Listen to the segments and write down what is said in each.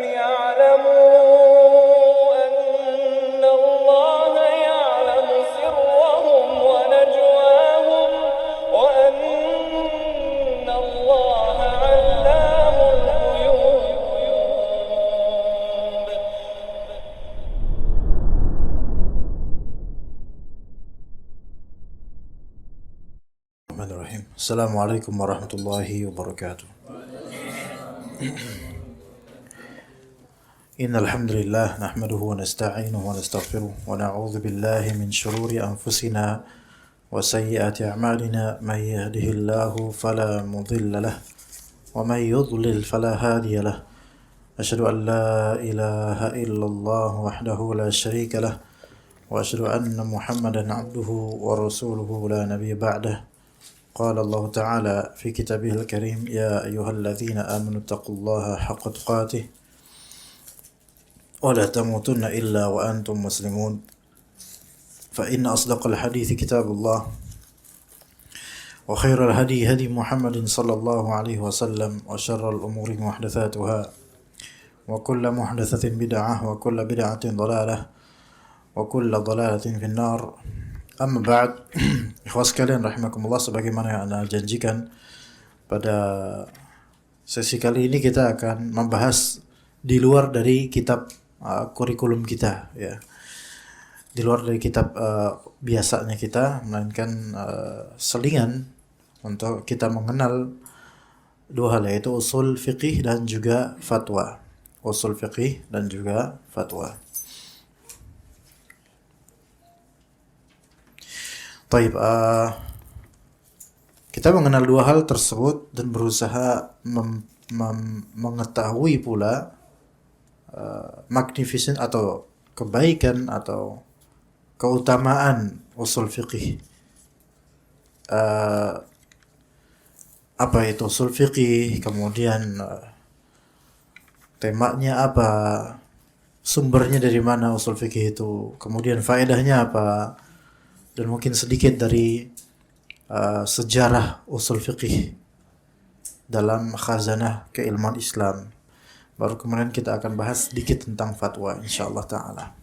يعلموا أن الله يعلم سرهم ونجواهم وأن الله علام الغيوب. Bismillahirrahmanirrahim. Assalamualaikum warahmatullahi wabarakatuh. Innal hamdalillah nahmaduhu wa nasta'inuhu wa nastaghfiruh wa na'udzu billahi min shururi anfusina wa sayyiati a'malina may yahdihillahu fala mudilla lahu wa may yudlil fala hadiya lahu. Asyhadu an la ilaha illallah wahdahu la syarika lahu wa asyhadu anna Muhammadan 'abduhu wa rasuluhu la nabiyya ba'dahu. قال الله تعالى في كتابه الكريم يا أيها الذين آمنوا اتقوا الله حق تقاته ولا تموتن إلا وأنتم مسلمون فإن أصدق الحديث كتاب الله وخير الهدي هدي محمد صلى الله عليه وسلم وشر الأمور محدثاتها وكل محدثة بدعة وكل بدعة ضلالة وكل ضلالة في النار. Amma ba'd, ikhwas sekalian rahimakumullah, sebagaimana yang Anda janjikan pada sesi kali ini kita akan membahas di luar dari kitab kurikulum kita, ya. Di luar dari kitab biasanya kita, melainkan selingan untuk kita mengenal dua hal, yaitu usul fiqih dan juga fatwa. Usul fiqih dan juga fatwa. Baik, kita mengenal dua hal tersebut dan berusaha mengetahui pula magnificent atau kebaikan atau keutamaan usul fiqih. Apa itu usul fiqih, kemudian temanya apa, sumbernya dari mana usul fiqih itu, kemudian faedahnya apa, dan mungkin sedikit dari sejarah usul fiqih dalam khazanah keilmuan Islam. Baru kemudian kita akan bahas sedikit tentang fatwa insyaallah ta'ala.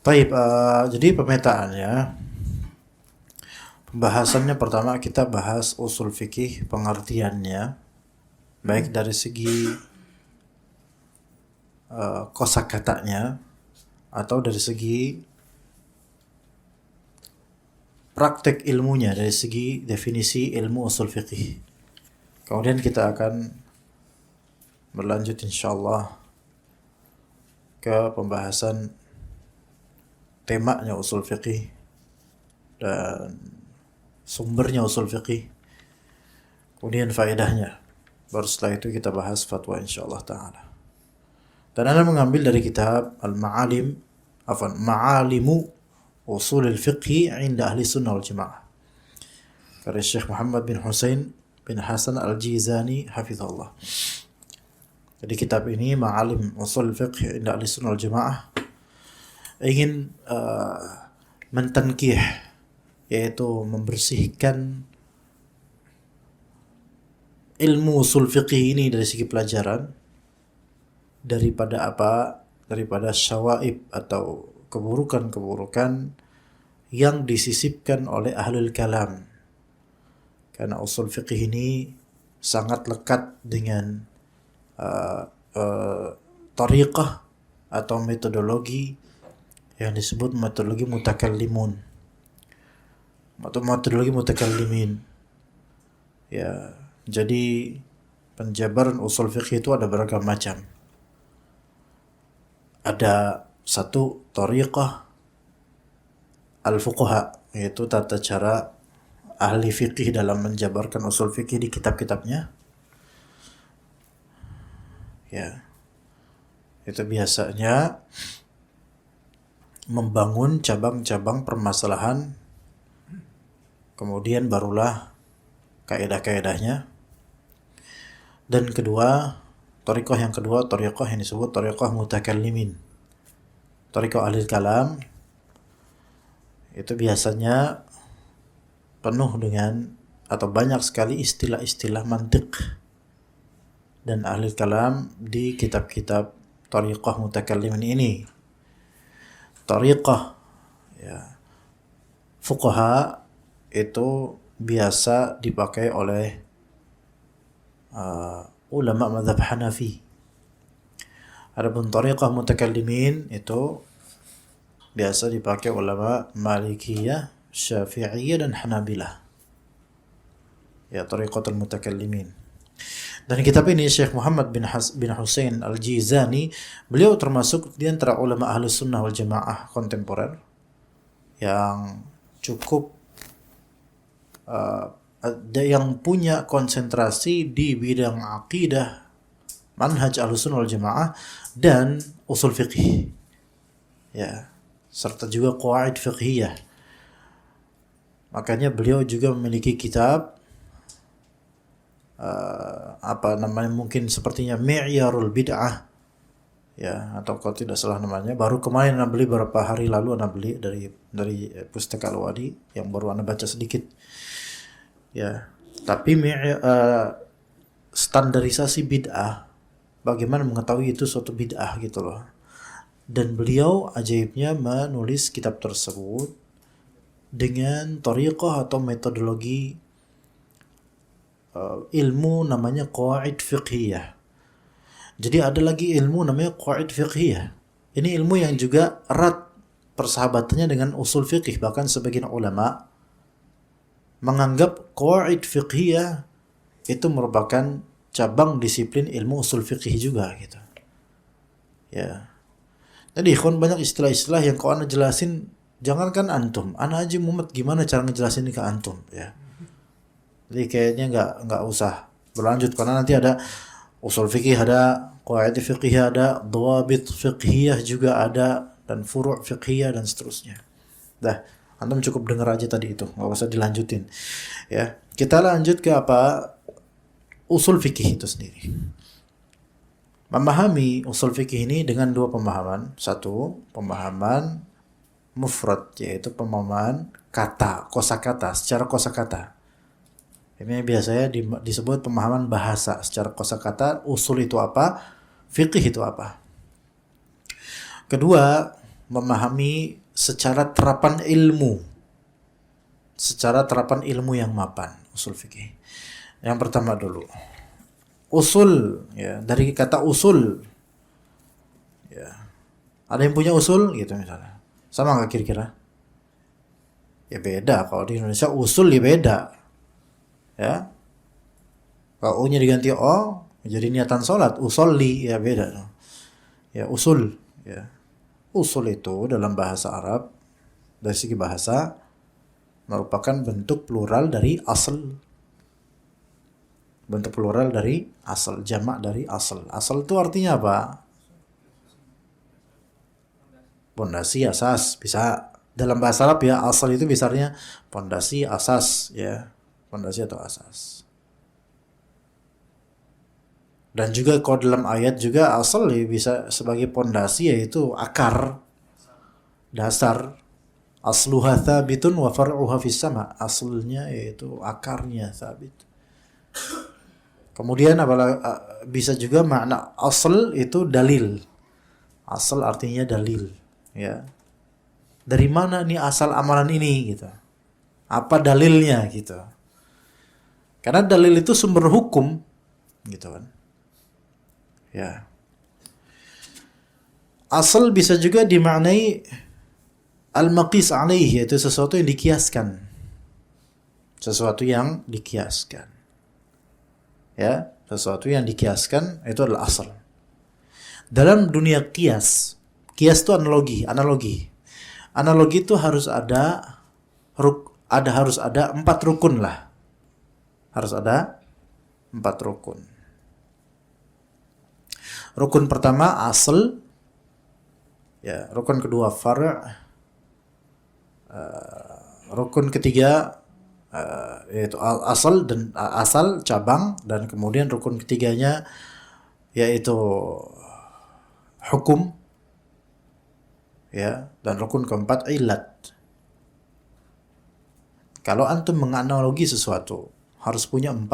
Baik, jadi pemetaannya, pembahasannya pertama kita bahas usul fiqih, pengertiannya, baik dari segi kosakatanya atau dari segi praktek ilmunya, dari segi definisi ilmu usul fiqih. Kemudian kita akan berlanjut insyaallah ke pembahasan temanya usul fiqih dan sumbernya usul fiqih, kemudian faedahnya. Baru setelah itu kita bahas fatwa insyaallah ta'ala. Dan Anda mengambil dari kitab Ma'alimu Usul al-Fiqhi 'inda ahli sunnah wal jamaah, karya Syekh Muhammad bin Husain bin Hasan al-Jizani hafizahullah. Jadi kitab ini Ma'alim Usul al-Fiqhi 'inda ahli sunnah wal jamaah ingin mentankih, yaitu membersihkan ilmu usul fiqih ini dari segi pelajaran daripada apa? Daripada syawaib atau keburukan-keburukan yang disisipkan oleh ahlul kalam. Karena usul fiqih ini sangat lekat dengan tariqah atau metodologi yang disebut metodologi mutakallimun atau metodologi mutakallimin. Ya, jadi penjabaran usul fiqih itu ada beragam macam. Ada satu, tariqah al-fuqaha, yaitu tata cara ahli fiqih dalam menjabarkan usul fiqih di kitab-kitabnya. Ya, itu biasanya membangun cabang-cabang permasalahan, kemudian barulah kaidah-kaidahnya. Dan kedua, tariqah yang kedua, tariqah yang disebut tariqah mutakallimin, tariqah ahli kalam. Itu biasanya penuh dengan atau banyak sekali istilah-istilah mantiq, dan ahli kalam di kitab-kitab tariqah mutakallimin ini. Tariqah, ya, fuqaha itu biasa dipakai oleh ulama mazhab Hanafi. Adapun tariqah mutakallimin itu biasa dipakai ulama Malikiyah, Syafi'iyah dan Hanabilah. Ya, tariqatul mutakallimin. Dan kitab ini Syekh Muhammad bin Husain Al-Jizani, beliau termasuk di antara ulama Ahlus Sunnah wal Jamaah kontemporer yang cukup yang punya konsentrasi di bidang akidah, manhaj Ahlus Sunnah wal Jamaah dan usul fiqih. Ya, serta juga qawaid fiqhiyah. Makanya beliau juga memiliki kitab mungkin sepertinya Mi'yarul Bid'ah, ya, atau kalau tidak salah namanya. Baru kemarin Anda beli, beberapa hari lalu Anda beli dari Pustaka Al-Wadi yang baru Anda baca sedikit. Ya, tapi standarisasi bid'ah, bagaimana mengetahui itu suatu bid'ah gitu loh. Dan beliau ajaibnya menulis kitab tersebut dengan tariqah atau metodologi ilmu namanya qawaid fiqhiyah. Jadi ada lagi ilmu namanya qawaid fiqhiyah. Ini ilmu yang juga erat persahabatannya dengan usul fiqh. Bahkan sebagian ulama menganggap qawaid fiqhiyah itu merupakan cabang disiplin ilmu usul fiqh juga gitu. Ya. Jadi ikhwan, banyak istilah-istilah yang kalau Anda jelasin, jangankan antum, Ana Haji Muhammad gimana cara ngejelasin ini ke antum, ya. Jadi kayaknya nggak usah berlanjut, karena nanti ada usul fikih, ada qawaid fiqhiyah, ada dhawabit fiqhiyah juga ada, dan furu' fiqhiyah dan seterusnya. Dah, antum cukup dengar aja tadi itu, nggak usah dilanjutin. Ya, kita lanjut ke usul fikih itu sendiri. Memahami usul fikih ini dengan dua pemahaman. Satu, pemahaman mufrad, yaitu pemahaman kata, kosakata, secara kosakata. Ini biasanya disebut pemahaman bahasa secara kosakata. Usul itu apa? Fikih itu apa? Kedua, memahami secara terapan ilmu. Secara terapan ilmu yang mapan, usul fikih. Yang pertama dulu, usul, ya, dari kata usul. Ya. Ada yang punya usul gitu misalnya. Sama nggak kira-kira? Ya beda. Kalau di Indonesia usul ya beda. Ya, kalau U-nya diganti O jadi niatan sholat, usolli, ya beda. Ya, usul, ya, usul itu dalam bahasa Arab dari segi bahasa merupakan bentuk plural dari asal, bentuk plural dari asal, jamak dari asal. Asal itu artinya apa? Pondasi, asas, bisa dalam bahasa Arab, ya. Asal itu bisanya pondasi, asas, ya. Pondasi atau asas. Dan juga kalau dalam ayat juga asal ya bisa sebagai pondasi, yaitu akar, dasar. Asluha thabitun wa far'uha fis sama. Aslnya yaitu akarnya thabit. Kemudian bisa juga makna asal itu dalil. Asal artinya dalil, ya. Dari mana nih asal amalan ini gitu? Apa dalilnya gitu? Karena dalil itu sumber hukum, gitu kan. Ya. Asal bisa juga dimaknai al-maqis alaih, yaitu sesuatu yang dikiaskan. Sesuatu yang dikiaskan. Ya, sesuatu yang dikiaskan itu adalah asal. Dalam dunia kias itu analogi. Analogi itu harus ada 4 rukun lah. Harus ada 4 rukun. Rukun pertama asal, ya. Rukun kedua far', rukun ketiga yaitu asal dan asal cabang, dan kemudian rukun ketiganya yaitu hukum, ya, dan rukun keempat ilat. Kalau antum menganalogi sesuatu harus punya 4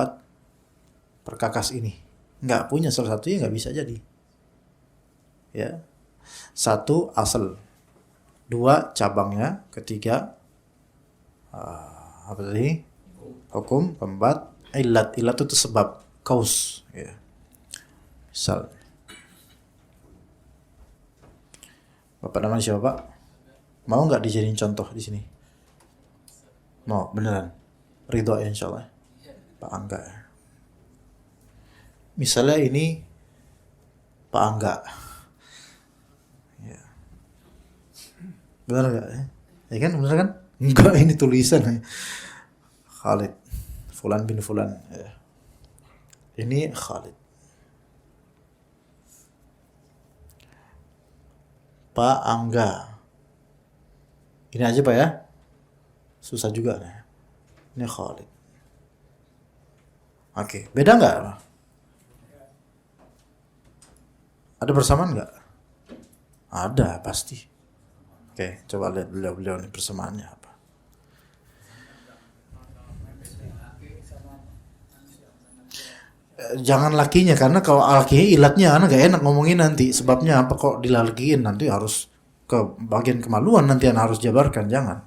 perkakas ini. nggak punya salah satunya nggak bisa jadi. Ya, satu asal, dua cabangnya, ketiga apa tadi? Hukum, keempat ilat. Ilat itu sebab, kaus. Ya. Misal, Bapak namanya siapa Pak? Mau nggak dijadiin contoh di sini? Mau, beneran? Ridho ya insya Allah. Pak Angga. Misalnya ini Pak Angga. Ya. Bener nggak? Ya kan, bener kan? Enggak, ini tulisan. Khalid. Fulan bin Fulan. Ya. Ini Khalid. Pak Angga. Ini aja Pak ya. Susah juga nih. Ini Khalid. Oke, beda nggak? Ada persamaan nggak? Ada pasti. Oke, coba lihat beliau ini persamaannya apa. Jangan lakinya, karena kalau lakinya ilatnya anak gak enak ngomongin nanti. Sebabnya apa kok dilalikin, nanti harus ke bagian kemaluan, nanti anak harus jabarkan, jangan.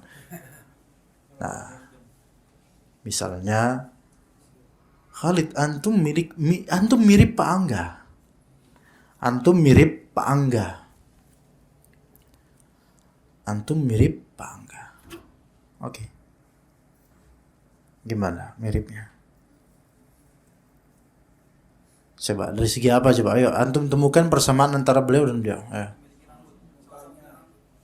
Nah, misalnya Khalid, antum mirip Pak Angga. Antum mirip Pak Angga. Antum mirip Pak Angga. Oke. Gimana miripnya? Coba dari segi apa coba? Ayo antum temukan persamaan antara beliau dan beliau.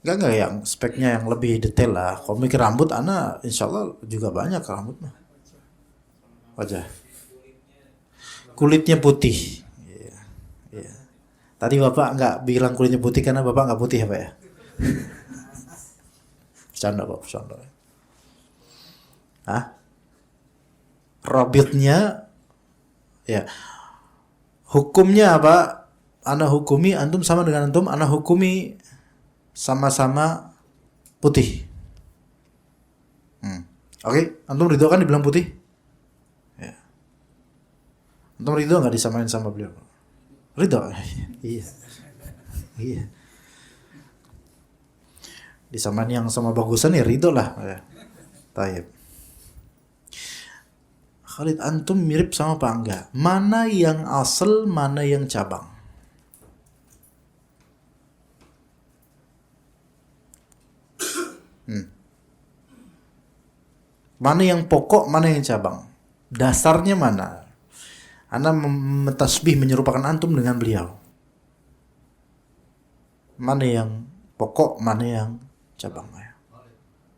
Enggak yang speknya yang lebih detail lah. Kalau mikir rambut, ana insya Allah juga banyak rambut mah. Wajah. Kulitnya putih. Iya. Iya. Tadi Bapak nggak bilang kulitnya putih karena Bapak nggak putih ya Pak ya? Bercanda Pak, bercanda. Hah? Robitnya ya. Hukumnya apa? Ana hukumi, antum sama dengan antum, ana hukumi sama-sama putih. Oke, antum ridho kan dibilang putih? Ya. Antum ridho nggak disamain sama beliau? Ridho? Iya. Iya. Disamain yang sama bagusan ya ridho lah. Ya. Taib. Khalid, antum mirip sama Pak Angga. Mana yang asal, mana yang cabang? Mana yang pokok, mana yang cabang? Dasarnya mana? Ana mentasbih menyerupakan antum dengan beliau. Mana yang pokok, mana yang cabang?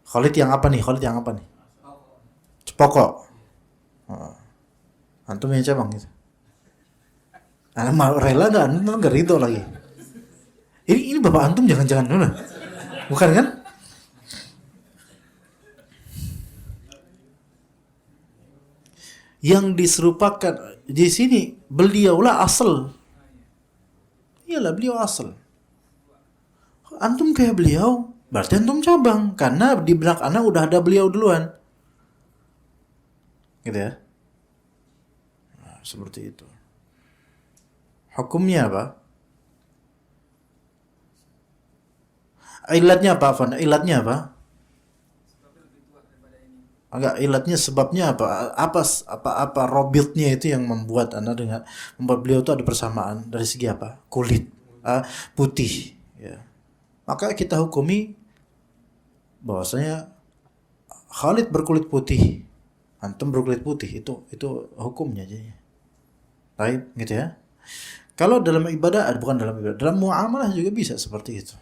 Khalid yang apa nih? Khalid yang apa nih? Pokok. Antum yang cabang gitu. Ana mau rela nggak? Antum nggak ridho lagi. Ini bapak antum jangan-jangan dulu, bukan kan? Yang diserupakan di sini beliaulah asal. Iyalah beliau asal. Antum kayak beliau, berarti antum cabang karena di belakang ana udah ada beliau duluan. Gitu ya. Nah, seperti itu. Hukumnya apa? Ilatnya apa, Afan? Ilatnya apa? Enggak, ilatnya sebabnya apa? Apa robitnya itu yang membuat Anda dengan membuat beliau itu ada persamaan dari segi apa? Kulit putih, ya. Maka kita hukumi bahwasanya Khalid berkulit putih, antum berkulit putih, itu hukumnya aja. Baik, gitu ya. Kalau dalam ibadah, bukan dalam ibadah, dalam muamalah juga bisa seperti itu.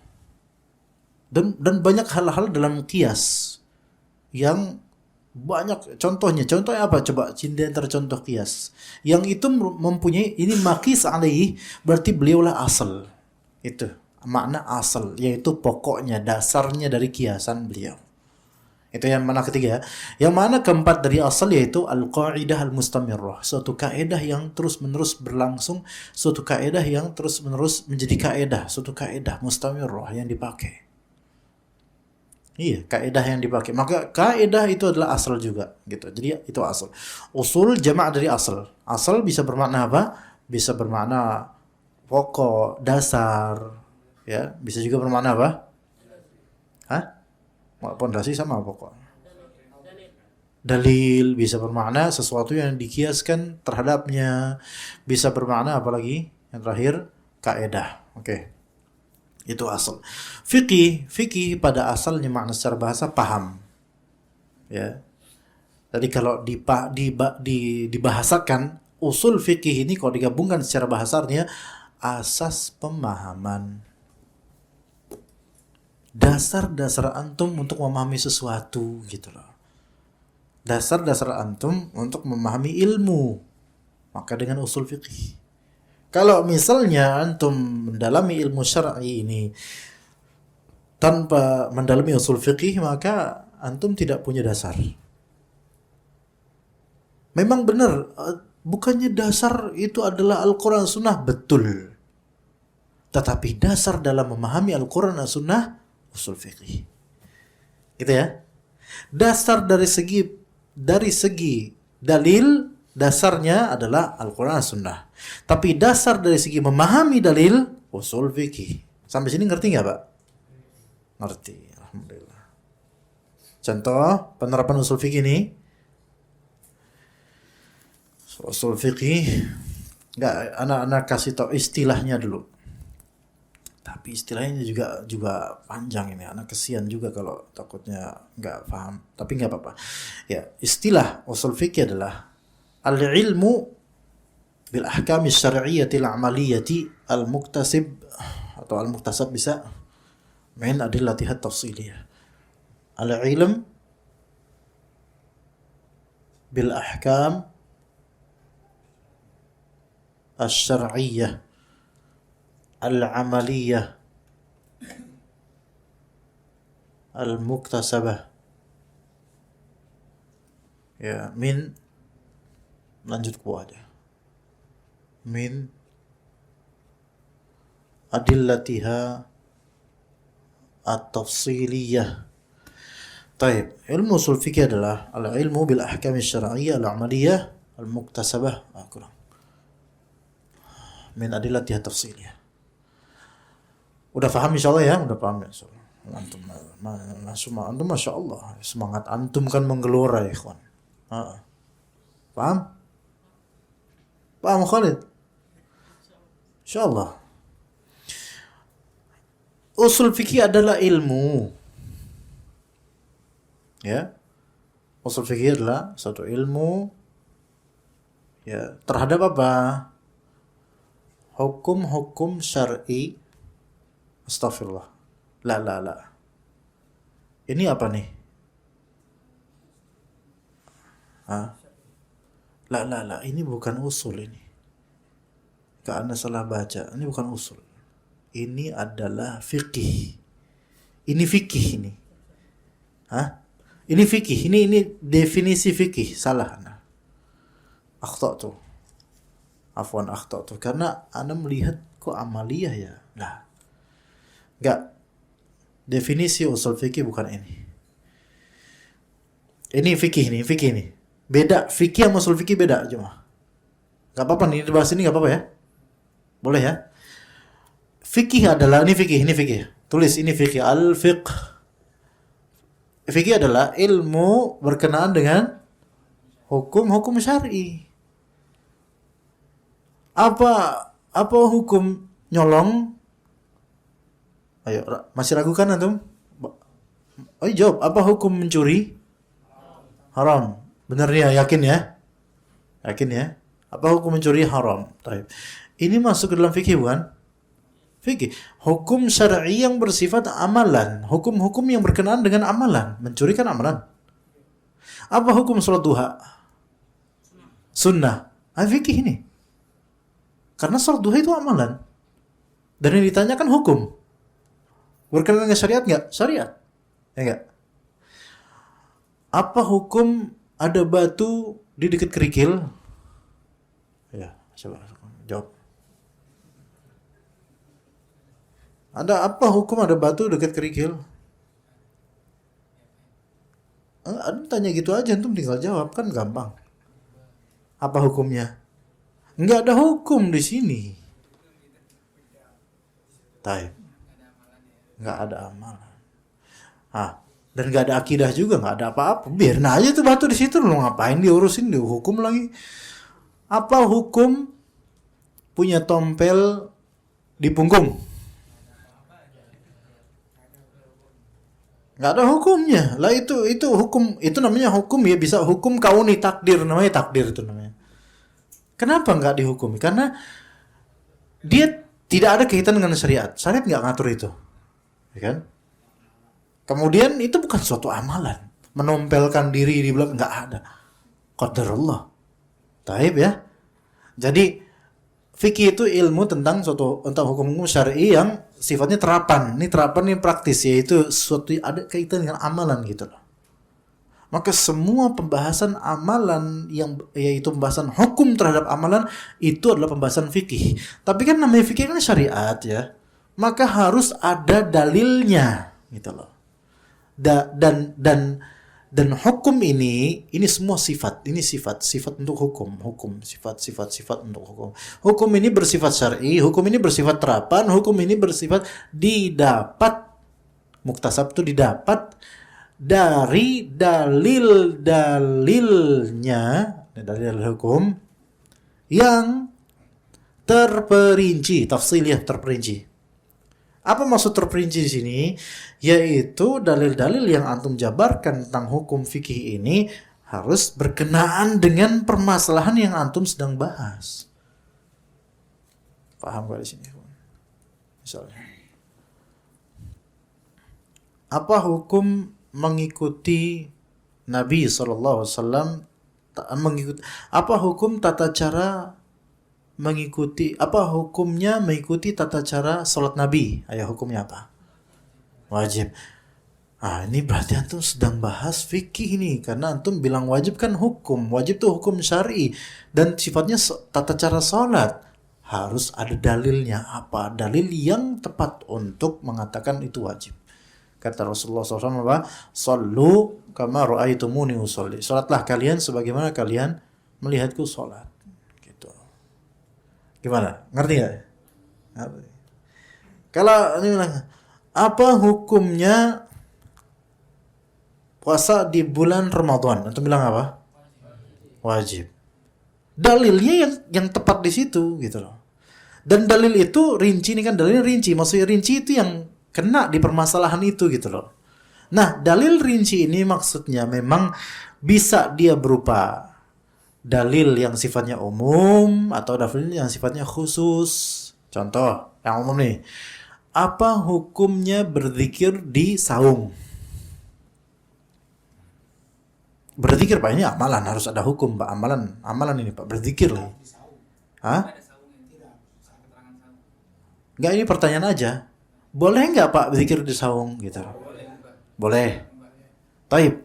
Dan banyak hal-hal dalam qiyas yang banyak contohnya apa coba di antara contoh qiyas yang itu mempunyai ini maqis alaihi, berarti beliaulah asal. Itu makna asal, yaitu pokoknya, dasarnya dari kiasan beliau. Itu yang mana ketiga. Yang mana keempat dari asal yaitu al-qaidah al-mustamirrah, suatu kaidah yang terus-menerus berlangsung, suatu kaidah yang terus-menerus menjadi kaidah, suatu kaidah mustamirrah yang dipakai. Iya, kaidah yang dipakai. Maka kaidah itu adalah asal juga, gitu. Jadi itu asal. Usul jamak dari asal. Asal bisa bermakna apa? bisa bermakna pokok, dasar, ya. Bisa juga bermakna apa? Hah? Pondasi sama pokok. Dalil bisa bermakna sesuatu yang dikiaskan terhadapnya. Bisa bermakna apalagi? Yang terakhir, kaidah. Oke. Itu asal. Fikih pada asalnya makna secara bahasa paham. Ya. Jadi kalau dibahasakan usul fikih ini kalau digabungkan secara bahasanya asas pemahaman. Dasar-dasar antum untuk memahami sesuatu gitu loh. Dasar-dasar antum untuk memahami ilmu. Maka dengan usul fikih. Kalau misalnya antum mendalami ilmu syar'i ini tanpa mendalami usul fikih, maka antum tidak punya dasar. Memang benar, bukannya dasar itu adalah Al-Quran Sunnah, betul. Tetapi dasar dalam memahami Al-Quran dan Sunnah, usul fikih. Gitu ya. Dasar dari segi dalil, dasarnya adalah Al-Quran dan Sunnah. Tapi dasar dari segi memahami dalil, usul fikih. Sampai sini ngerti nggak Pak? Ngerti, alhamdulillah. Contoh penerapan usul fikih ini. Usul fikih, nggak, anak-anak kasih tau istilahnya dulu. Tapi istilahnya juga panjang ini. Anak kesian juga kalau takutnya nggak paham. Tapi nggak apa-apa. Ya, istilah usul fikih adalah al-ilmu bil ahkam syar'iyyati al-amaliyati al-muktasib atau al-muktasab bisa min adillatiha tafsiliyah. Al-ilm bil ahkam الشرعية العملية المكتسبة ya min lanjut ke bawah aja min adillatiha at-tafsiliyah. Taib, ilmu usul fikih adalah al-ilmu bil ahkam syar'iyyah al-amaliyah al-muktasabah. Kurang min adillatiha tafsiliyah. Udah paham insyaallah ya? Udah paham insyaallah. Antum Masya Allah, semangat antum kan menggelora ya ikhwan. Paham? Paham Khalid? Insyaallah. Usul fikih adalah ilmu. Ya. Usul fikih adalah satu ilmu ya terhadap apa? Hukum-hukum syar'i. Astagfirullah. La. Ini apa nih? La. Ini bukan usul ini. Karena salah baca. Ini bukan usul. Ini adalah fikih. Ini fikih ini. Ini fikih. Ini definisi fikih. Salah. Akhta'tu. Afwan akhta'tu. Karena ana melihat kok amaliyah ya. Lah. Enggak. Definisi usul fikih bukan ini. Ini fikih nih. Beda. Fikih sama usul fikih beda cuma. Enggak apa-apa nih dibahas ini enggak apa-apa ya. Boleh ya. Fikih adalah ini fikih. Tulis ini fikih al-fiqh. Fikih adalah ilmu berkenaan dengan hukum-hukum syar'i. Apa hukum nyolong? Ayo, masih ragu kan antum? Oh, jawab. Apa hukum mencuri? Haram. Benar ya? Yakin ya? Apa hukum mencuri? Haram. Taib. Ini masuk ke dalam fikih bukan? Fikih. Hukum syar'i yang bersifat amalan. Hukum-hukum yang berkenaan dengan amalan. Mencuri kan amalan. Apa hukum sholat duha? Sunnah. Fikih ini. Karena sholat duha itu amalan. Dan yang ditanyakan hukum. Berkenaan dengan syariat nggak? Syariat. Ya nggak? Apa hukum ada batu di dekat kerikil? Ya, coba jawab. Ada apa hukum ada batu dekat kerikil? Tanya gitu aja, antum tinggal jawab kan gampang. Apa hukumnya? Nggak ada hukum di sini. Taib. Nggak ada amalan. Dan nggak ada akidah juga, nggak ada apa-apa. Biarin aja tuh batu di situ, lo ngapain diurusin, dihukum lagi. Apa hukum punya tompel di punggung? Nggak ada hukumnya. Lah itu hukum, itu namanya hukum ya, bisa hukum kauni, takdir, namanya takdir itu namanya. Kenapa nggak dihukumi? Karena dia tidak ada kaitan dengan syariat. Syariat nggak ngatur itu, ya kan? Kemudian itu bukan suatu amalan. Menompelkan diri di belakang, nggak ada. Qadarullah. Taib ya. Jadi fikih itu ilmu tentang hukum-hukum syar'i yang sifatnya terapan. Ini terapan yang praktis, yaitu suatu ada kaitan dengan amalan gitu loh. Maka semua pembahasan amalan yaitu pembahasan hukum terhadap amalan itu adalah pembahasan fikih. Tapi kan namanya fikih kan syariat ya. Maka harus ada dalilnya gitu loh. Dan hukum ini semua sifat untuk hukum sifat untuk hukum ini bersifat syar'i, hukum ini bersifat terapan, hukum ini bersifat didapat, muktasab itu didapat dari dalil-dalilnya, dalil hukum yang terperinci, tafsiliyah terperinci. Apa maksud terperinci di sini? Yaitu dalil-dalil yang antum jabarkan tentang hukum fikih ini harus berkenaan dengan permasalahan yang antum sedang bahas. Paham gak di sini? Misalnya, apa hukum mengikuti Nabi SAW, apa hukum tata cara mengikuti, apa hukumnya mengikuti tata cara sholat Nabi? Ayo, hukumnya apa? Wajib. Ini berarti antum sedang bahas fikih nih, karena antum bilang wajib kan hukum, wajib tuh hukum syar'i dan sifatnya tata cara sholat. Harus ada dalilnya. Apa? Dalil yang tepat untuk mengatakan itu wajib. Kata Rasulullah SAW apa? Sallu kama ra'aitumuni usolli. Salatlah kalian sebagaimana kalian melihatku salat. Gitu. Gimana? Ngerti nggak? Kalau ini bilang, apa hukumnya puasa di bulan Ramadan? Antum bilang apa? Wajib. Dalilnya yang tepat di situ gitu loh. Dan dalil itu rinci, ini kan dalilnya rinci. Maksudnya rinci itu yang kena di permasalahan itu gitu loh. Nah, dalil rinci ini maksudnya memang bisa dia berupa dalil yang sifatnya umum atau dalil yang sifatnya khusus. Contoh yang umum nih. Apa hukumnya berzikir di saung? Berzikir Pak, ini amalan, harus ada hukum Pak. Amalan ini Pak, berzikir lah. Hah? Enggak, ini pertanyaan aja. Boleh nggak Pak berzikir di saung gitu? Boleh. Taib.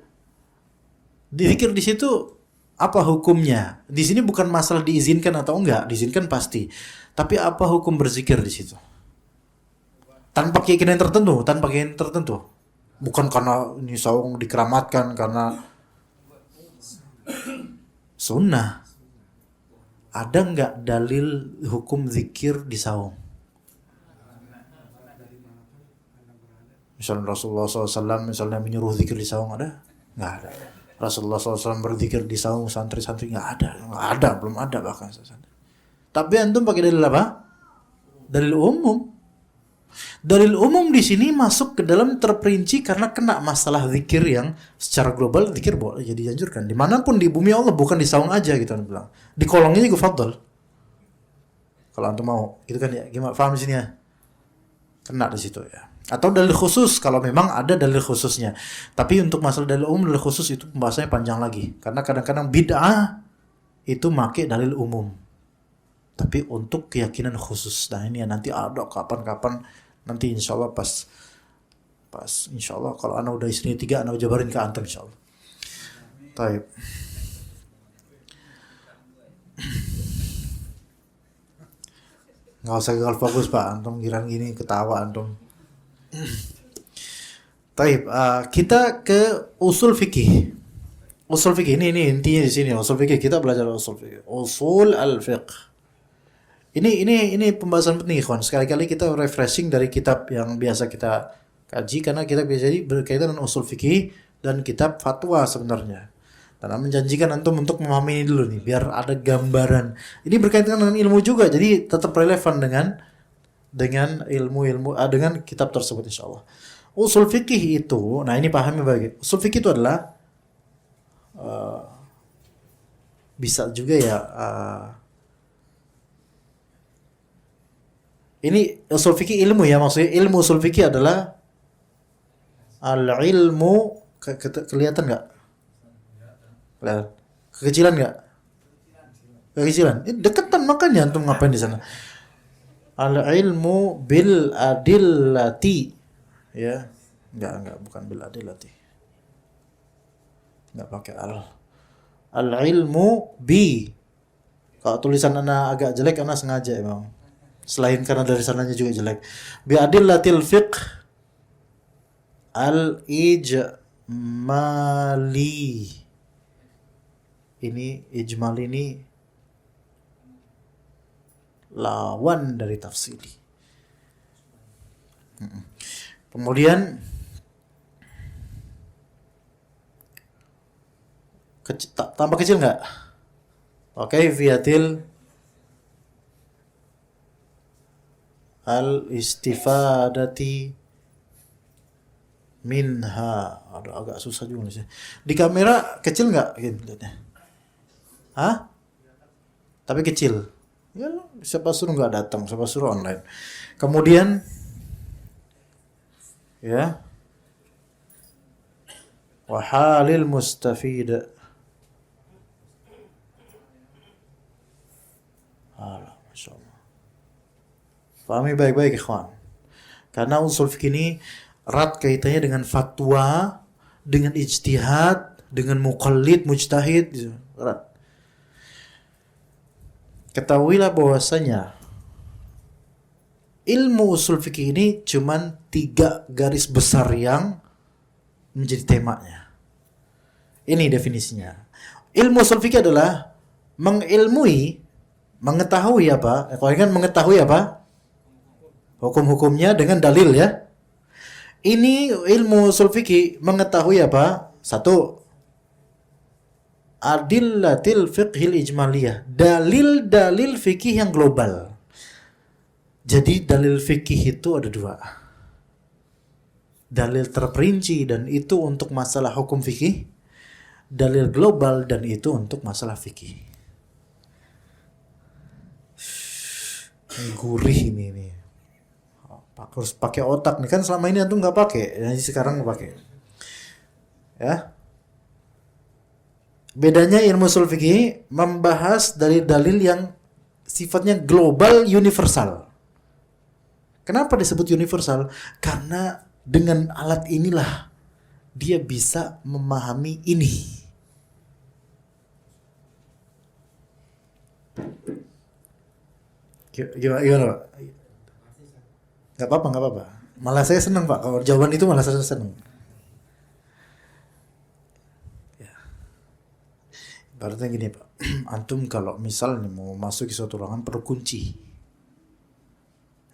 Zikir di situ apa hukumnya? Di sini bukan masalah diizinkan atau enggak, diizinkan pasti. Tapi apa hukum berzikir di situ? Tanpa keyakinan tertentu. Bukan karena ini saung dikeramatkan, karena sunnah. Ada nggak dalil hukum zikir di saung? Misalnya Rasulullah SAW misalnya menyuruh zikir di saung, ada? Nggak ada. Rasulullah SAW berzikir di saung santri-santri, nggak ada, belum ada bahkan. Tapi antum pakai dalil apa? Dalil umum. Dalil umum di sini masuk ke dalam terperinci karena kena masalah zikir yang secara global zikir boleh jadi dianjurkan dimanapun di bumi Allah, bukan di saung aja gitu antum bilang. Di kolongnya juga fadl. Kalau antum mau, gitu kan ya? Gimana? Paham di sini ya? Kena di situ ya. Atau dalil khusus kalau memang ada dalil khususnya. Tapi untuk masalah dalil umum, dalil khusus itu pembahasannya panjang lagi. Karena kadang-kadang bid'ah itu make dalil umum. Tapi untuk keyakinan khusus. Nah ini ya nanti ada kapan-kapan, nanti insya Allah pas insya Allah kalau ana udah istrinya 3, ana jabarin ke antum insya Allah. Taib. Nggak usah gagal fokus Pak, antum kiraan gini ketawa antum. Taib, kita ke usul fikih. Usul fikih ini intinya di sini. Usul fikih kita belajar usul fikih. Usul al-fiqh. Ini pembahasan penting, ikhwan. Sekali-kali kita refreshing dari kitab yang biasa kita kaji, karena kita biasa berkaitan dengan usul fikih dan kitab fatwa sebenarnya. Karena menjanjikan antum untuk memahami ini dulu nih, biar ada gambaran. Ini berkaitan dengan ilmu juga, jadi tetap relevan dengan ilmu-ilmu, dengan kitab tersebut insyaallah. Usul fikih itu, nah ini pahami bagi. Usul fikih itu adalah bisa juga ya. Ini usul fikih ilmu ya, maksudnya ilmu usul fikih adalah al-ilmu, kelihatan nggak? Kekecilan nggak? Kekecilan. Ini deketan makanya antum ngapain di sana? Al-ilmu bil adillati. Ya. Enggak, bukan bil adillati. Enggak pakai al. Al-ilmu bi. Kalau tulisan ana agak jelek, ana sengaja emang. Selain karena dari sananya juga jelek. Bi adillatil fiqh al-ijmali. Ini ijmal ini lawan dari tafsili. Kemudian tambah kecil nggak? Oke, fiatil al-istifadati minha. Aduh, agak susah juga sih. Di kamera kecil nggak? Lihatnya. Hah? Tapi kecil. Ya, siapa suruh nggak datang? Siapa suruh online? Kemudian, ya, wahalil mustafid. Alah, masya Allah. Pahami baik-baik, ikhwan. Karena usul fikih ini erat kaitannya dengan fatwa, dengan ijtihad, dengan muqallid, mujtahid, gitu. Erat. Ketahuilah bahwasanya ilmu usul fikih ini cuman 3 garis besar yang menjadi temanya. Ini definisinya. Ilmu usul fikih adalah mengetahui apa? Kalau kan mengetahui apa? Hukum-hukumnya dengan dalil ya. Ini ilmu usul fikih mengetahui apa? 1. Adillatil fiqhil ijmaliyah, dalil-dalil fikih yang global. Jadi dalil fikih itu ada 2. Dalil terperinci dan itu untuk masalah hukum fikih, dalil global dan itu untuk masalah fikih. Gurih ini. Harus pakai otak nih, kan selama ini antum nggak pakai, jadi sekarang nggak pakai. Ya. Bedanya ilmu usul fikih membahas dalil-dalil yang sifatnya global, universal. Kenapa disebut universal? Karena dengan alat inilah dia bisa memahami ini. Gimana Pak? Gak apa-apa. Malah saya senang Pak, kalau jawaban itu malah saya senang. Ibaratnya gini Pak, antum kalau misalnya mau masuk ke suatu ruangan perlu kunci,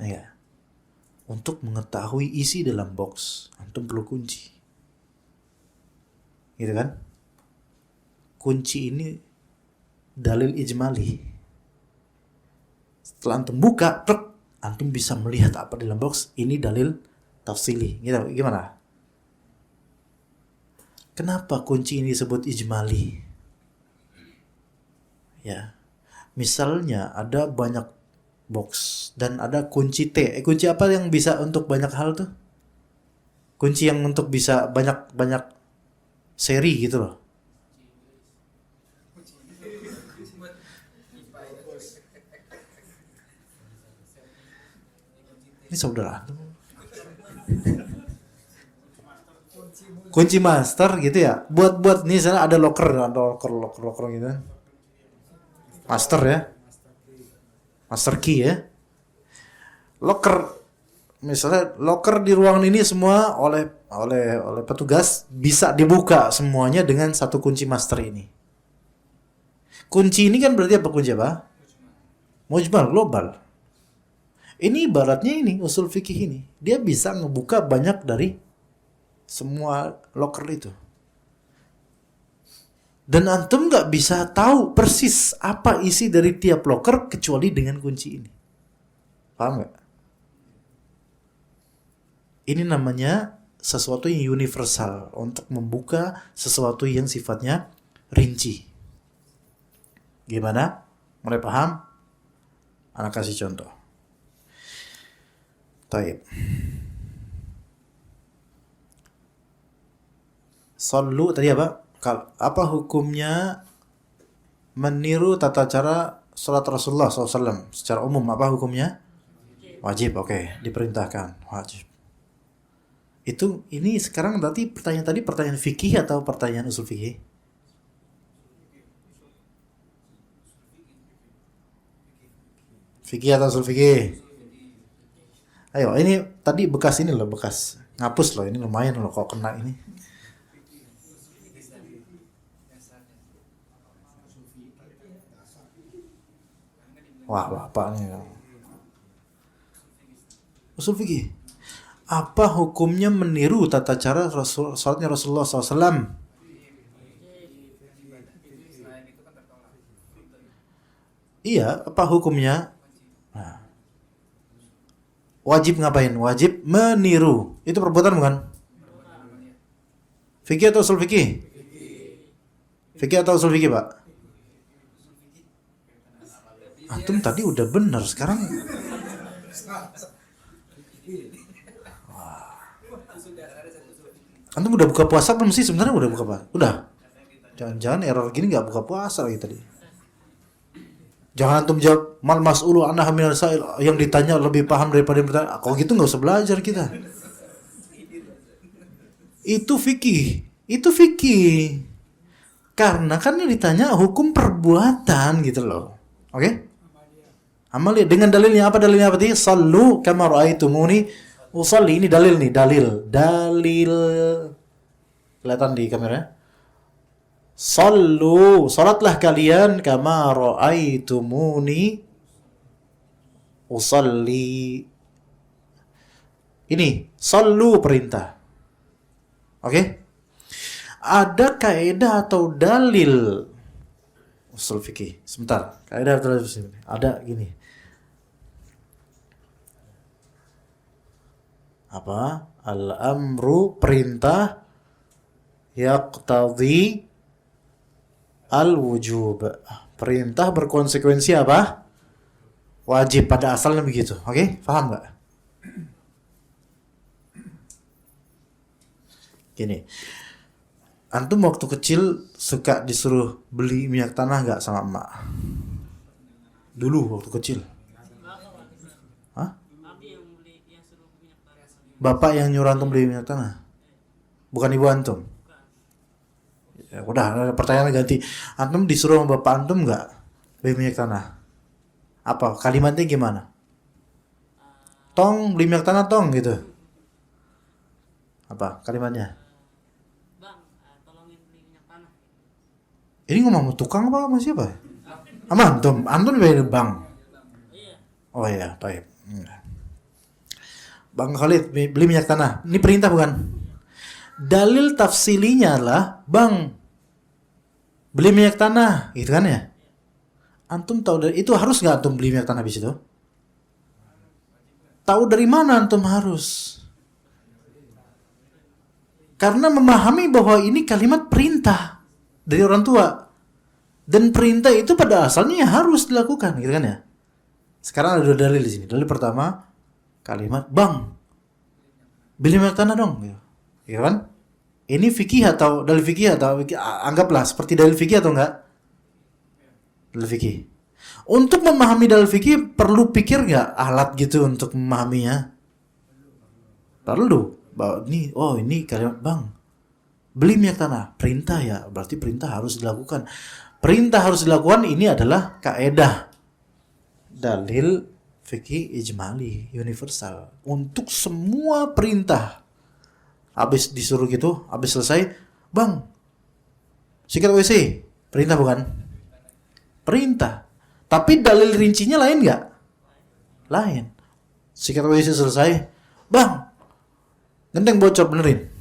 ya. Untuk mengetahui isi dalam box, antum perlu kunci, gitu kan? Kunci ini dalil ijmali. Setelah antum buka, antum bisa melihat apa di dalam box. Ini dalil tafsili, gitu. Gimana? Kenapa kunci ini disebut ijmali? Ya, misalnya ada banyak box dan ada kunci T. Kunci apa yang bisa untuk banyak hal tuh? Kunci yang untuk bisa banyak seri gitu loh. Ini saudara. Kunci master gitu ya. Buat nih sana ada locker gitu. Master ya. Master key ya. Locker, misalnya locker di ruangan ini semua oleh petugas bisa dibuka semuanya dengan satu kunci master ini. Kunci ini kan berarti apa? Kunci apa? Mujmal, global. Ini ibaratnya ini, usul fikih ini. Dia bisa ngebuka banyak dari semua loker itu. Dan antum nggak bisa tahu persis apa isi dari tiap loker kecuali dengan kunci ini. Paham nggak? Ini namanya sesuatu yang universal untuk membuka sesuatu yang sifatnya rinci. Gimana? Mulai paham? Anak kasih contoh. Taib. Sallu tadi apa? Apa hukumnya meniru tata cara salat Rasulullah SAW secara umum? Apa hukumnya? Wajib, oke. Diperintahkan, wajib. Ini sekarang berarti pertanyaan fikih atau pertanyaan usul fikih? Fikih atau usul fikih? Ayo, ini tadi bekas ini loh, bekas ngapus loh, ini lumayan loh kalau kena ini. Wah, bapak nih. Usul fikih. Apa hukumnya meniru tata cara salatnya Rasulullah SAW? Iya, apa hukumnya? Nah, wajib ngapain? Wajib meniru. Itu perbuatan bukan? Fikih atau usul fikih? Fikih atau usul fikih, Pak? Antum tadi udah benar, sekarang antum udah buka puasa belum sih? Sebenarnya udah buka puasa? Udah. Jangan-jangan error gini nggak buka puasa lagi tadi. Jangan antum jawab mal mas'ulu anha minal sa'il, yang ditanya lebih paham daripada yang bertanya. Kalau gitu nggak usah belajar kita. Itu fikih. Itu fikih. Karena kan yang ditanya hukum perbuatan gitu loh. Oke? Amaliyah dengan dalilnya apa? Dalilnya apa tadi? Sallu kama ra'aitumuni usalli. Ini dalil nih, dalil. Kelihatan di kamera. Sallu, salatlah kalian kama ra'aitumuni usalli. Ini sallu perintah. Oke? Ada kaidah atau dalil usul fikih. Sebentar, kaidah atau dalil usul fikih. Ada gini. Apa? Al-amru perintah yaqtadhi al-wujub. Perintah berkonsekuensi apa? Wajib, pada asalnya begitu. Oke? Paham nggak? Gini. Antum waktu kecil suka disuruh beli minyak tanah nggak sama emak? Dulu waktu kecil. Hah? Bapak yang nyuruh antum beli minyak tanah? Bukan ibu antum? Ya, udah, pertanyaan ganti. Antum disuruh sama bapak antum nggak beli minyak tanah? Apa? Kalimatnya gimana? Tong, beli minyak tanah tong gitu. Apa kalimatnya? Bang, tolongin beli minyak tanah. Ini ngomong sama tukang apa sama siapa? Sama antum. Antum beli bang. Iya. Oh iya, baik. Bang Khalid beli minyak tanah. Ini perintah bukan? Dalil tafsilinya adalah bang beli minyak tanah, gitu kan ya? Antum tahu dari itu harus nggak antum beli minyak tanah di situ? Tahu dari mana antum harus? Karena memahami bahwa ini kalimat perintah dari orang tua. Dan perintah itu pada asalnya harus dilakukan, gitu kan ya? Sekarang ada dua dalil di sini. Dalil pertama, kalimat bang beli minyak tanah dong, gitu kan? Ini fikih atau dalil fikih atau anggaplah seperti dalil fikih atau enggak? Dalil fikih. Untuk memahami dalil fikih perlu pikir nggak alat gitu untuk memahaminya? Perlu. Bahwa ini kalimat bang beli minyak tanah, perintah ya, berarti perintah harus dilakukan. Perintah harus dilakukan ini adalah kaidah dalil fikih ijmali universal untuk semua perintah. Habis disuruh gitu, habis selesai, bang sikat WC, perintah bukan? Perintah. Tapi dalil rincinya lain nggak? Lain. Sikat WC selesai, bang, genteng bocor benerin.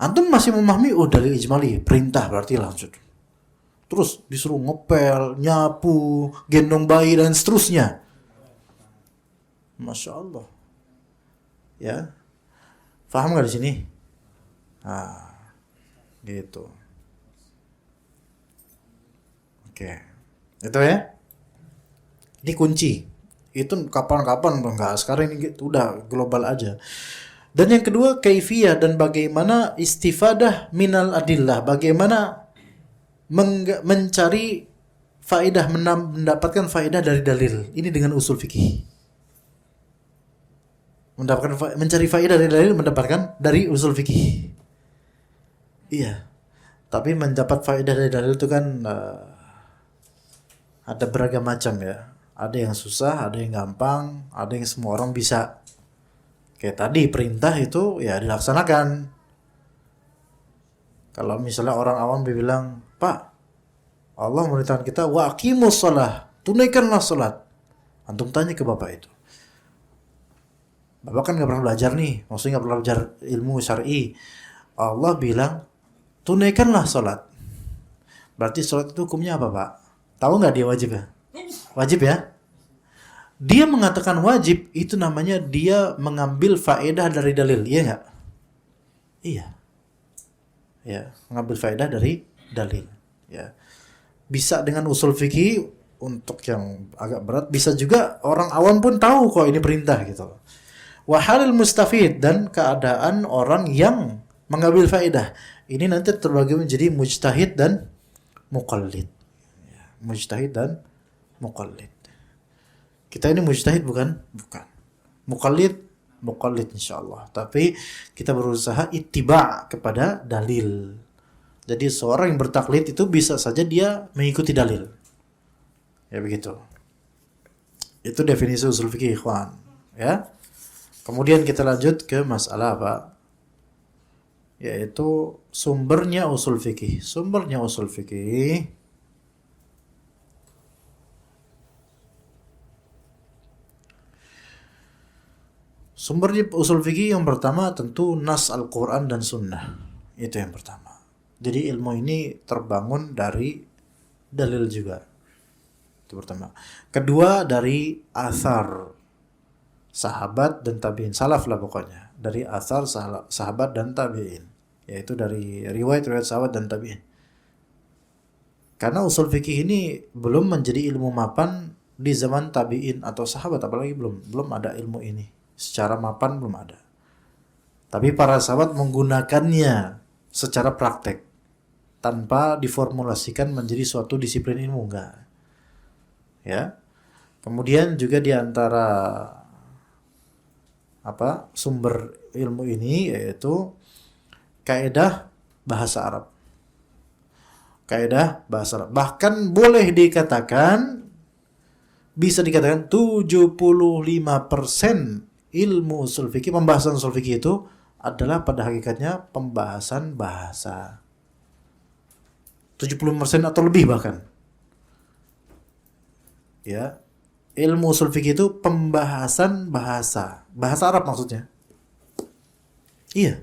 Antum masih memahami, oh dalil ijmali, perintah berarti lanjut. Terus disuruh ngepel, nyapu, gendong bayi dan seterusnya. Masya Allah. Ya, paham nggak di sini? Ah, gitu. Oke, itu ya. Ini kunci. Itu kapan-kapan enggak, sekarang ini gitu, udah global aja. Dan yang kedua, kaifiyah dan bagaimana istifadah minal adillah, bagaimana mencari faedah, mendapatkan faedah dari dalil. Ini dengan usul fikih. Mencari faedah dari dalil, mendapatkan dari usul fikih. Iya. Tapi mendapat faedah dari dalil itu kan ada beragam macam ya. Ada yang susah, ada yang gampang, ada yang semua orang bisa. Kayak tadi perintah itu ya dilaksanakan. Kalau misalnya orang awam bilang, Pak, Allah memerintahkan kita wa aqimus shalah, tunaikanlah salat. Antum tanya ke bapak itu. Bapak kan nggak pernah belajar nih, maksudnya nggak pernah belajar ilmu syar'i. Allah bilang tunaikanlah salat. Berarti salat itu hukumnya apa, Pak? Tahu nggak dia wajib ya? Wajib ya? Dia mengatakan wajib, itu namanya dia mengambil faedah dari dalil, iya nggak? Iya. Ya, mengambil faedah dari dalil. Ya. Bisa dengan usul fikih untuk yang agak berat, bisa juga orang awam pun tahu kok ini perintah gitu. Wahalil mustafid, dan keadaan orang yang mengambil faedah. Ini nanti terbagi menjadi mujtahid dan muqallid. Ya, mujtahid dan muqallid. Kita ini mujtahid bukan? Bukan. Muqallid insyaallah. Tapi kita berusaha ittiba' kepada dalil. Jadi seorang yang bertaklid itu bisa saja dia mengikuti dalil. Ya begitu. Itu definisi usul fikih, ikhwan. Ya. Kemudian kita lanjut ke masalah apa? Yaitu sumbernya usul fikih. Sumbernya usul fikih Sumbernya usul fikih yang pertama tentu nas Al-Quran dan Sunnah. Itu yang pertama. Jadi ilmu ini terbangun dari dalil juga. Itu pertama. Kedua dari athar sahabat dan tabi'in. Salaf lah pokoknya. Dari athar sahabat dan tabi'in. Yaitu dari riwayat-riwayat sahabat dan tabi'in. Karena usul fikih ini belum menjadi ilmu mapan di zaman tabi'in atau sahabat. Apalagi belum ada ilmu ini. Secara mapan belum ada. Tapi para sahabat menggunakannya secara praktek tanpa diformulasikan menjadi suatu disiplin ilmu, enggak. Ya. Kemudian juga di antara sumber ilmu ini yaitu kaidah bahasa Arab. Kaidah bahasa Arab. Bahkan boleh dikatakan, bisa dikatakan 75% ilmu usul fikih, pembahasan usul fikih itu adalah pada hakikatnya pembahasan bahasa. 70% atau lebih bahkan. Ya. Ilmu usul fikih itu pembahasan bahasa. Bahasa Arab maksudnya. Iya.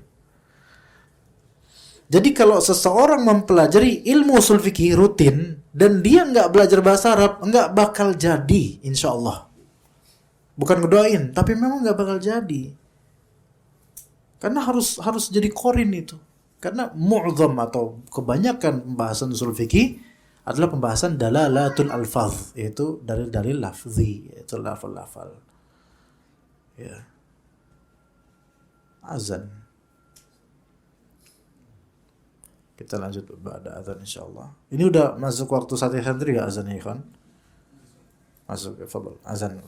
Jadi kalau seseorang mempelajari ilmu usul fikih rutin dan dia nggak belajar bahasa Arab, nggak bakal jadi, insya Allah. Bukan ngedoain, tapi memang nggak bakal jadi. Karena harus jadi korin itu. Karena mu'zam atau kebanyakan pembahasan usul fikih adalah pembahasan dalalatul alfaz, yaitu dalil-dalil lafzi, yaitu lafal-lafal. Ya. Azan. Kita lanjut pada azan insyaallah. Ini udah masuk waktu santri-santri enggak azan ya, kan? Masuk, fadhil. Azan.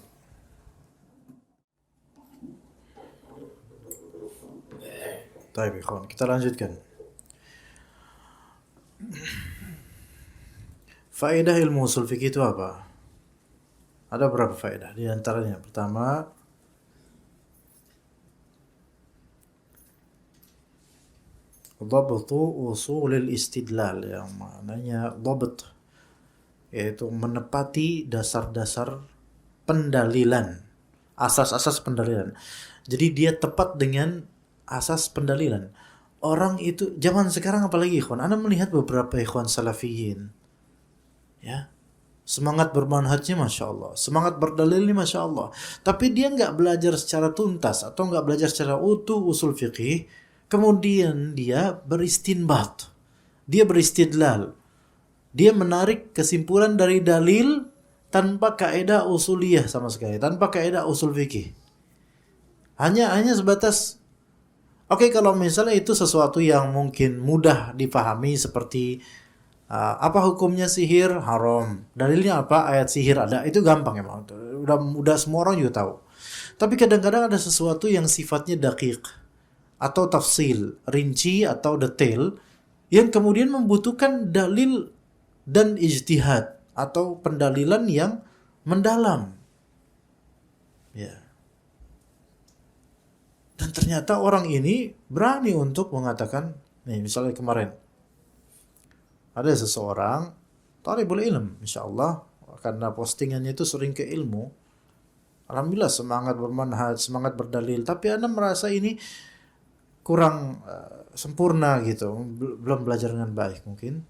Baik, ikhwan, kita lanjutkan. Faedah ilmu usul fikih itu apa? Ada berapa faedah? Di antaranya pertama, dhabtu usulil istidlal, yang maknanya dhabt, yaitu menepati dasar-dasar pendalilan, asas-asas pendalilan. Jadi dia tepat dengan asas pendalilan. Orang itu zaman sekarang apalagi ikhwan, Anda melihat beberapa ikhwan salafiyin, ya, semangat bermanhajnya Masya Allah, semangat berdalilnya Masya Allah, tapi dia nggak belajar secara tuntas atau nggak belajar secara utuh usul fikih, kemudian dia beristinbat, dia beristidlal, dia menarik kesimpulan dari dalil tanpa kaidah usuliyah sama sekali, tanpa kaidah usul fikih. Hanya sebatas oke, kalau misalnya itu sesuatu yang mungkin mudah dipahami seperti apa hukumnya sihir? Haram. Dalilnya apa? Ayat sihir ada. Itu gampang emang. Udah semua orang juga tahu. Tapi kadang-kadang ada sesuatu yang sifatnya daqiq atau tafsil, rinci atau detail yang kemudian membutuhkan dalil dan ijtihad atau pendalilan yang mendalam. Ya. Dan ternyata orang ini berani untuk mengatakan, nih misalnya kemarin ada seseorang talibul ilm, insyaallah, karena postingannya itu sering ke ilmu. Alhamdulillah semangat bermanhaj, semangat berdalil, tapi Anda merasa ini kurang sempurna gitu, belum belajar dengan baik mungkin.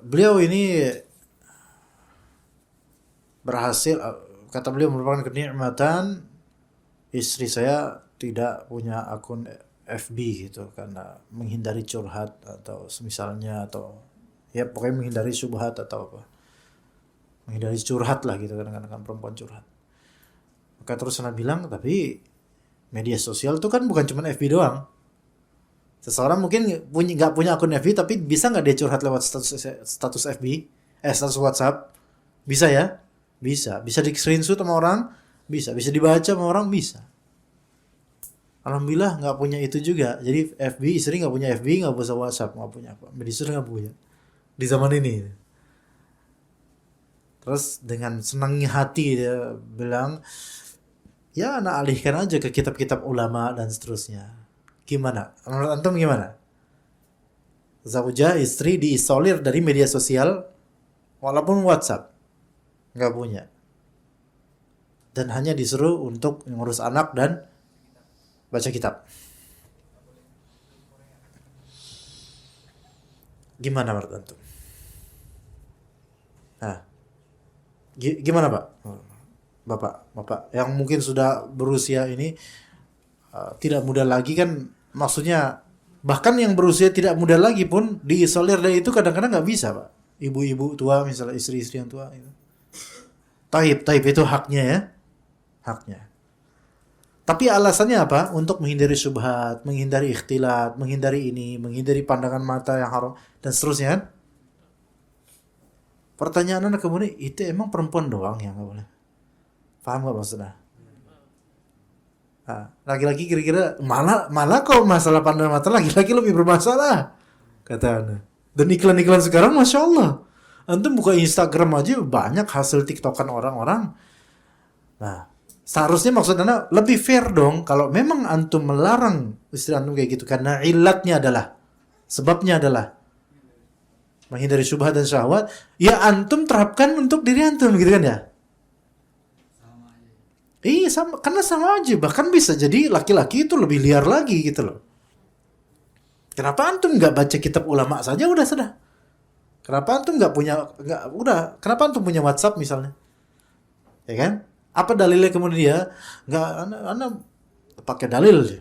Beliau ini berhasil, kata beliau, merupakan kenikmatan istri saya tidak punya akun FB gitu, karena menghindari curhat atau semisalnya, atau ya pokoknya menghindari syubhat atau apa, menghindari curhat lah gitu, kadang-kadang perempuan curhat. Maka terus saya bilang, tapi media sosial itu kan bukan cuma FB doang. Seseorang mungkin nggak punya akun FB, tapi bisa nggak dia curhat lewat status FB, status WhatsApp? Bisa ya? Bisa di screenshot sama orang, bisa dibaca sama orang, bisa. Alhamdulillah nggak punya itu juga. Jadi FB, istri nggak punya FB, nggak punya WhatsApp, nggak punya apa. Media sosial nggak punya di zaman ini. Terus dengan senangnya hati dia bilang, ya anak alihkan aja ke kitab-kitab ulama dan seterusnya. Gimana? Menurut antum gimana? Zaujah, istri diisolir dari media sosial walaupun WhatsApp nggak punya, dan hanya disuruh untuk ngurus anak dan baca kitab. Gimana menurut antum? Nah, gimana Pak? Bapak yang mungkin sudah berusia ini tidak muda lagi kan, maksudnya bahkan yang berusia tidak muda lagi pun diisolir dari itu kadang-kadang nggak bisa Pak. Ibu-ibu tua misalnya, istri-istri yang tua itu. Taib itu haknya ya, haknya. Tapi alasannya apa? Untuk menghindari syubhat, menghindari ikhtilat, menghindari ini, menghindari pandangan mata yang haram dan seterusnya kan? Pertanyaan anak kemudian, itu emang perempuan doang yang nggak boleh? Paham nggak maksudnya? Nah, laki-laki kira-kira malah kalau masalah pandangan mata laki-laki lebih bermasalah, kata Anda. Dan iklan-iklan sekarang, masya Allah, antum buka Instagram aja banyak hasil tiktokan orang-orang. Nah, seharusnya maksud Anda lebih fair dong kalau memang antum melarang istri antum kayak gitu karena ilatnya adalah, sebabnya adalah menghindari syubhat dan syahwat, ya antum terapkan untuk diri antum gitu kan ya. Iya sama, karena sama aja, bahkan bisa jadi laki-laki itu lebih liar lagi gitu loh. Kenapa antum nggak baca kitab ulama saja udah sudah? Kenapa antum kenapa antum punya WhatsApp misalnya? Ya kan? Apa dalilnya kemudian dia? Nggak, anak pakai dalil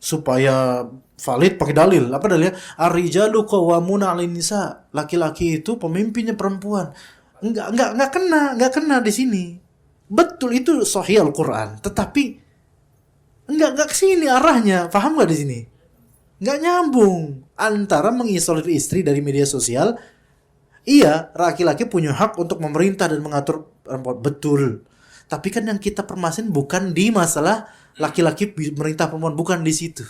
supaya valid, pakai dalil. Apa dalilnya? Ar-rijalu qawwamuna 'alan nisa. Laki-laki itu pemimpinnya perempuan. Enggak kena di sini. Betul itu sahih Al-Qur'an, tetapi enggak ke sini arahnya. Paham enggak di sini? Enggak nyambung antara mengisolir istri dari media sosial. Iya, laki-laki punya hak untuk memerintah dan mengatur perempuan, betul. Tapi kan yang kita permasalahin bukan di masalah laki-laki merintah perempuan, bukan di situ.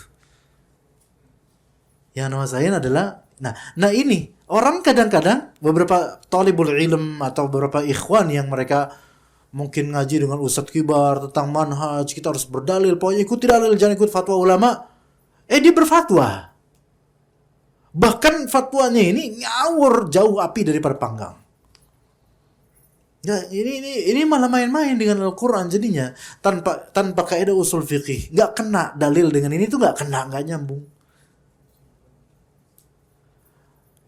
Yang nama saya adalah, nah ini orang kadang-kadang beberapa thalibul ilm atau beberapa ikhwan yang mereka mungkin ngaji dengan ustadz kibar tentang manhaj, kita harus berdalil, pokoknya ikuti dalil, jangan ikut fatwa ulama. Dia berfatwa. Bahkan fatwanya ini ngawur, jauh api daripada panggang. Ya, ini malah main-main dengan Al-Quran jadinya tanpa kaidah usul fikih, nggak kena dalil dengan ini tuh nggak kena, nggak nyambung.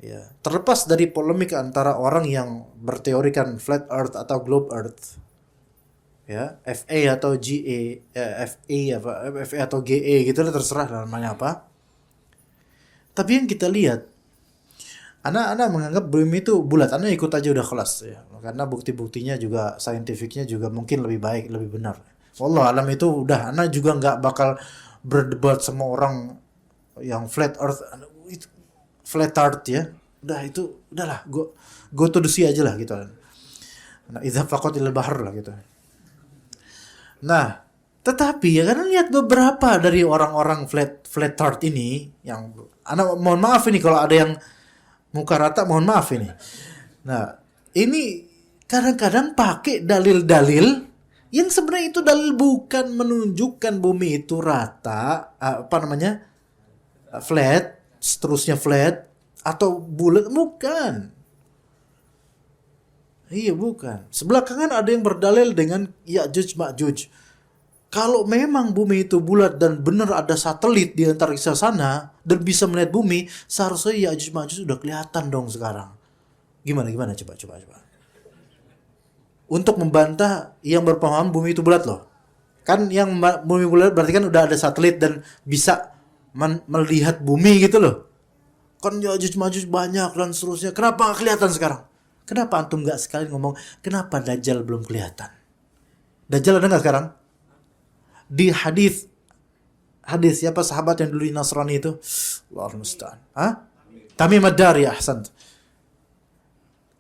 Ya, terlepas dari polemik antara orang yang berteorikan flat earth atau globe earth, ya, FA atau GA, FA apa, FA atau GE gitu lah, terserah namanya apa. Tapi yang kita lihat, anak menganggap bumi itu bulat. Anak ikut aja udah kelas ya. Karena bukti-buktinya juga, saintifiknya juga mungkin lebih baik, lebih benar. Wallah alam itu udah, anak juga nggak bakal berdebat sama orang yang flat earth, itu flat earth ya. Udah itu, udahlah, go to the sea aja lah gitu. Nah, idza faqat ilal bahr lah gitu. Nah, tetapi ya karena lihat beberapa dari orang-orang flat earth ini yang, anak mohon maaf ini kalau ada yang muka rata, mohon maaf ini. Nah, ini kadang-kadang pakai dalil-dalil yang sebenarnya itu dalil bukan menunjukkan bumi itu rata, flat, seterusnya flat atau bulat, bukan. Iya, bukan. Sebelah kanan ada yang berdalil dengan Ya'juj Ma'juj. Kalau memang bumi itu bulat dan benar ada satelit di antariksa sana dan bisa melihat bumi, seharusnya Ya'juj Ma'juj sudah kelihatan dong sekarang. Gimana coba. Untuk membantah yang berpemahaman bumi itu bulat loh. Kan yang bumi bulat berarti kan udah ada satelit dan bisa melihat bumi gitu loh. Kan Ya'juj Ma'juj banyak dan seterusnya. Kenapa nggak kelihatan sekarang? Kenapa antum nggak sekali ngomong kenapa Dajjal belum kelihatan? Dajjal ada nggak sekarang? Di hadis siapa sahabat yang dulu di Nasrani itu? Allahu musta'an. Tamim ad-Dari, ahsan.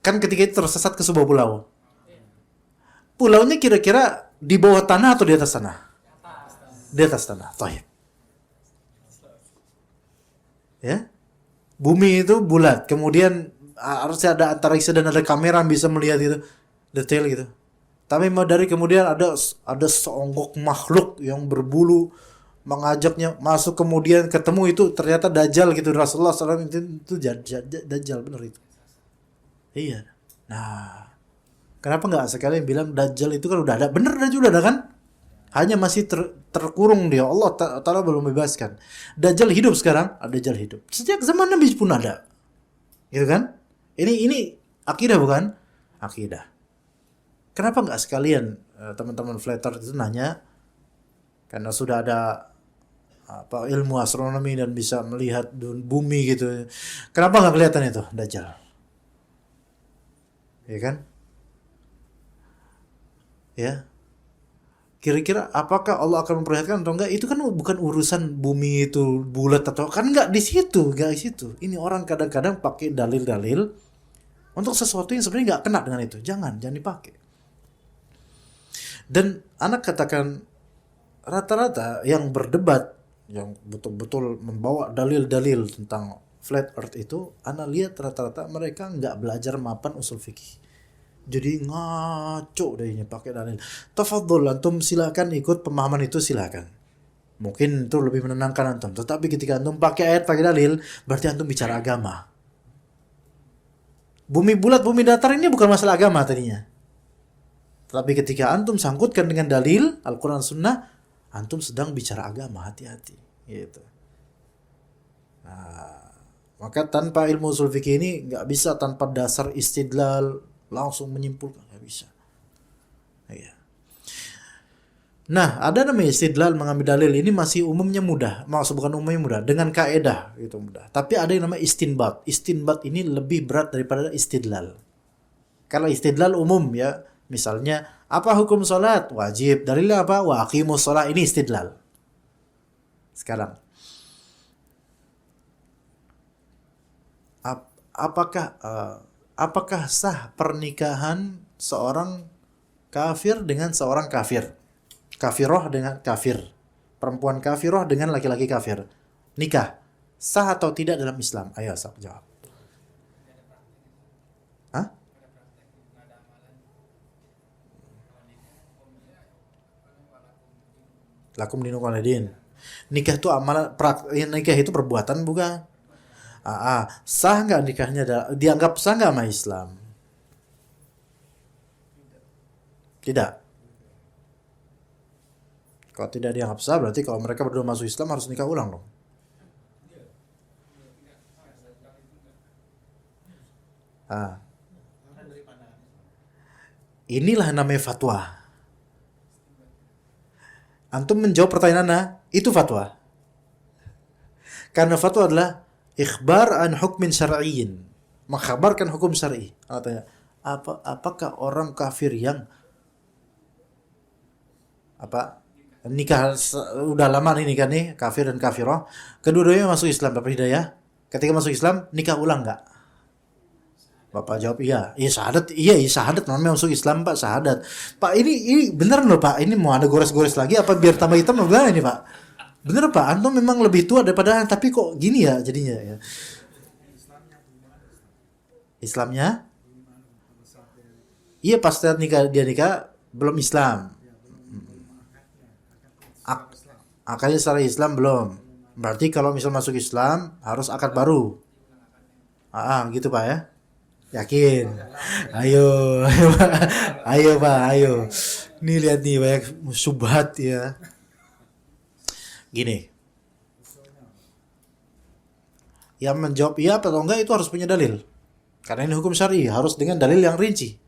Kan ketika itu tersesat ke sebuah pulau. Pulaunya kira-kira di bawah tanah atau di atas tanah? Di atas tanah. Taib. Ya. Bumi itu bulat, kemudian harusnya ada antariksa dan ada kamera yang bisa melihat itu detail gitu. Tapi dari kemudian ada seonggok makhluk yang berbulu mengajaknya masuk, kemudian ketemu itu ternyata Dajjal gitu. Rasulullah SAW itu Dajjal benar itu. Iya. Nah, kenapa nggak sekalian bilang Dajjal itu kan udah ada, bener Dajjal udah ada kan? Hanya masih terkurung dia, Allah Ta'ala belum bebaskan. Dajjal hidup sekarang, ada Dajjal hidup. Sejak zaman Nabi pun ada, gitu kan? Ini akidah bukan? Akidah. Kenapa nggak sekalian teman-teman flat earth itu nanya, karena sudah ada ilmu astronomi dan bisa melihat bumi gitu. Kenapa nggak kelihatan itu Dajjal? Ya kan? Ya. Kira-kira apakah Allah akan memperlihatkan atau enggak? Itu kan bukan urusan bumi itu bulat atau kan enggak di situ. Ini orang kadang-kadang pakai dalil-dalil untuk sesuatu yang sebenarnya nggak kena dengan itu. Jangan dipakai. Dan anak katakan rata-rata yang berdebat, yang betul-betul membawa dalil-dalil tentang flat earth itu, anak lihat rata-rata mereka nggak belajar mapan usul fikih. Jadi ngaco deh ini pakai dalil. Tafadhol antum silakan ikut pemahaman itu, silakan. Mungkin itu lebih menenangkan antum. Tetapi ketika antum pakai ayat, pakai dalil, berarti antum bicara agama. Bumi bulat, bumi datar ini bukan masalah agama tadinya. Tapi ketika antum sangkutkan dengan dalil Al-Quran Sunnah, antum sedang bicara agama, hati-hati. Gitu. Nah, maka tanpa ilmu usul fikih ini nggak bisa tanpa dasar istidlal langsung menyimpulkan, nggak bisa. Ya. Nah, ada namanya istidlal, mengambil dalil, ini masih umumnya mudah. Maksud bukan umumnya mudah, dengan kaedah itu mudah. Tapi ada yang namanya istinbat. Istinbat ini lebih berat daripada istidlal. Kalau istidlal umum ya, misalnya apa hukum salat? Wajib. Dalilnya apa? Wa aqimus shalah. Ini istidlal. Sekarang apakah sah pernikahan seorang kafir dengan seorang kafir? Kafiroh dengan kafir. Perempuan kafiroh dengan laki-laki kafir. Nikah. Sah atau tidak dalam Islam? Ayo, jawab. Hah? Lakum dinukum walidin. Nikah itu amalan, nikah itu perbuatan bukan? Sah nggak nikahnya? Dianggap sah nggak sama Islam? Tidak. Kalau tidak dianggap sah, berarti kalau mereka berdua masuk Islam harus nikah ulang dong. Inilah namanya fatwa. Antum menjawab pertanyaan Anda, itu fatwa. Karena fatwa adalah ikhbar an hukmin syar'iyyin, mengkhabarkan hukum syar'i. Artinya, apakah orang kafir yang nikah udah lama nih nikah nih, kafir dan kafirah, kedua-duanya masuk Islam, dapat hidayah. Ketika masuk Islam, nikah ulang enggak? Bapak jawab iya. Syahadat namanya masuk Islam, Pak, syahadat. Pak, ini bener loh, Pak. Ini mau ada gores-gores lagi apa biar tambah hitam apa gimana ini, Pak? Bener, Pak. Antum memang lebih tua daripada, tapi kok gini ya jadinya ya. Islamnya? Iya, pas dia nikah belum Islam. Akadnya secara Islam belum. Berarti kalau misal masuk Islam harus akad baru. Gitu Pak ya. Yakin? Ayo Pak, ayo. Nih lihat nih banyak subhat ya. Gini. Yang menjawab iya atau enggak itu harus punya dalil. Karena ini hukum syar'i, harus dengan dalil yang rinci.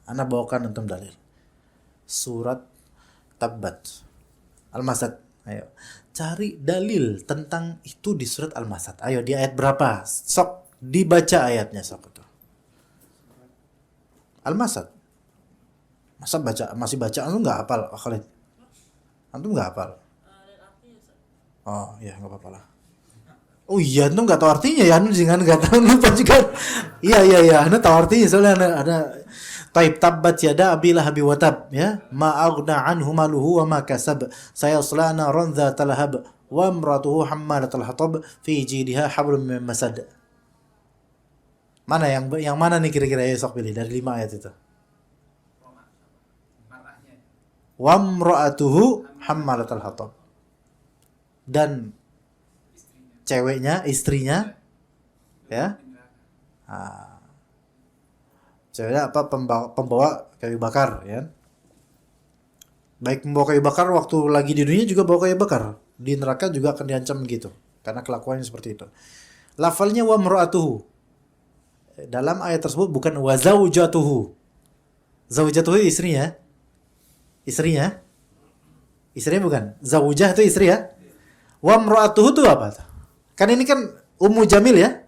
Ana bawakan untuk dalil. Surat Tabbat. Al-Masad. Ayo. Cari dalil tentang itu di surat Al-Masad. Ayo, di ayat berapa? Sok dibaca ayatnya sok itu. Al-Masad. Masa masih baca antum enggak hafal, Khalid? Antum enggak hafal? Oh, ya enggak apa-apa lah. Oh iya, antum enggak tahu artinya ya, antum jangan enggak tahu lupa juga. Iya, antum tahu artinya soalnya ada Taib tabbat yada abi lahabi wa tab, ya. Ma aghna anhu maluhu wa ma kasab. Sayasla naran dzatal lahab wa imratuhu hammalatal hatab fi jidha hablum min masad. Mana yang mana nih kira-kira ya, sok pilih dari 5 ayat itu. Wa imratuhu hammalatal hatab. Dan istrinya ya. Ceweknya pembawa kayu bakar ya. Baik membawa kayu bakar waktu lagi di dunia juga bawa kayu bakar. Di neraka juga akan diancam gitu karena kelakuannya seperti itu. Lafalnya wa mar'atuhu. Dalam ayat tersebut bukan wa zaujatuhu. Zaujatuhu istrinya. Istrinya bukan. Zaujah itu istri ya. Wa mar'atuhu itu apa? Kan ini kan Ummu Jamil ya.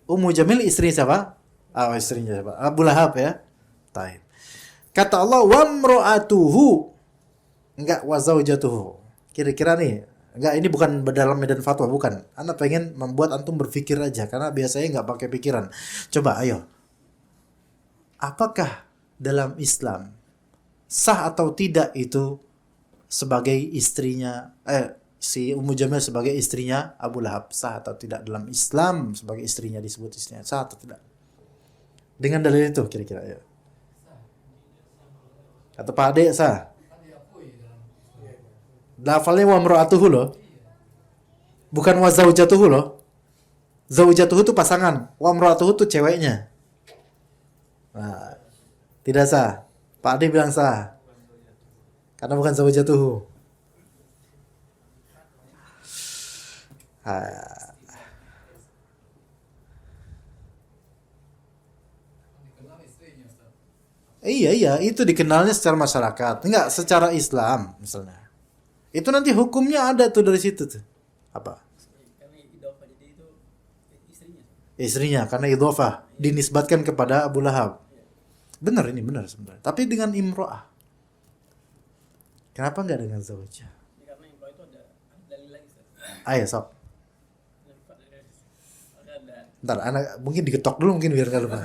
Ummu Jamil istri siapa? Istrinya siapa? Abu Lahab ya. Taib. Kata Allah wa imra'atuhu. Enggak wa zaujatuhu. Kira-kira nih, enggak, ini bukan dalam medan fatwa, bukan. Anda pengen membuat antum berpikir aja karena biasanya enggak pakai pikiran. Coba ayo. Apakah dalam Islam sah atau tidak itu sebagai istrinya si Ummu Jamil sebagai istrinya Abu Lahab, sah atau tidak dalam Islam sebagai istrinya disebut istrinya, sah atau tidak? Dengan dalil itu kira-kira ya. Kata Pak Ade sah. Lafalnya wa mar'atuhu loh. Bukan wa zaujatuhu loh. Zaujatuhu itu pasangan, wa mar'atuhu itu ceweknya. Nah, tidak sah. Pak Ade bilang sah. Karena bukan zaujatuhu. Iya, itu dikenalnya secara masyarakat, enggak secara Islam misalnya. Itu nanti hukumnya ada tuh dari situ tuh. Apa? Karena idhofah jadi itu istrinya. Istrinya karena idhofah dinisbatkan kepada Abu Lahab. Benar sebenarnya. Tapi dengan imro'ah. Kenapa enggak dengan zaujah? Karena imro'ah itu ada dalil lagi, Ustaz. Ayo, sok. Ada. Ntar, anak mungkin diketok dulu mungkin biar nggak lupa.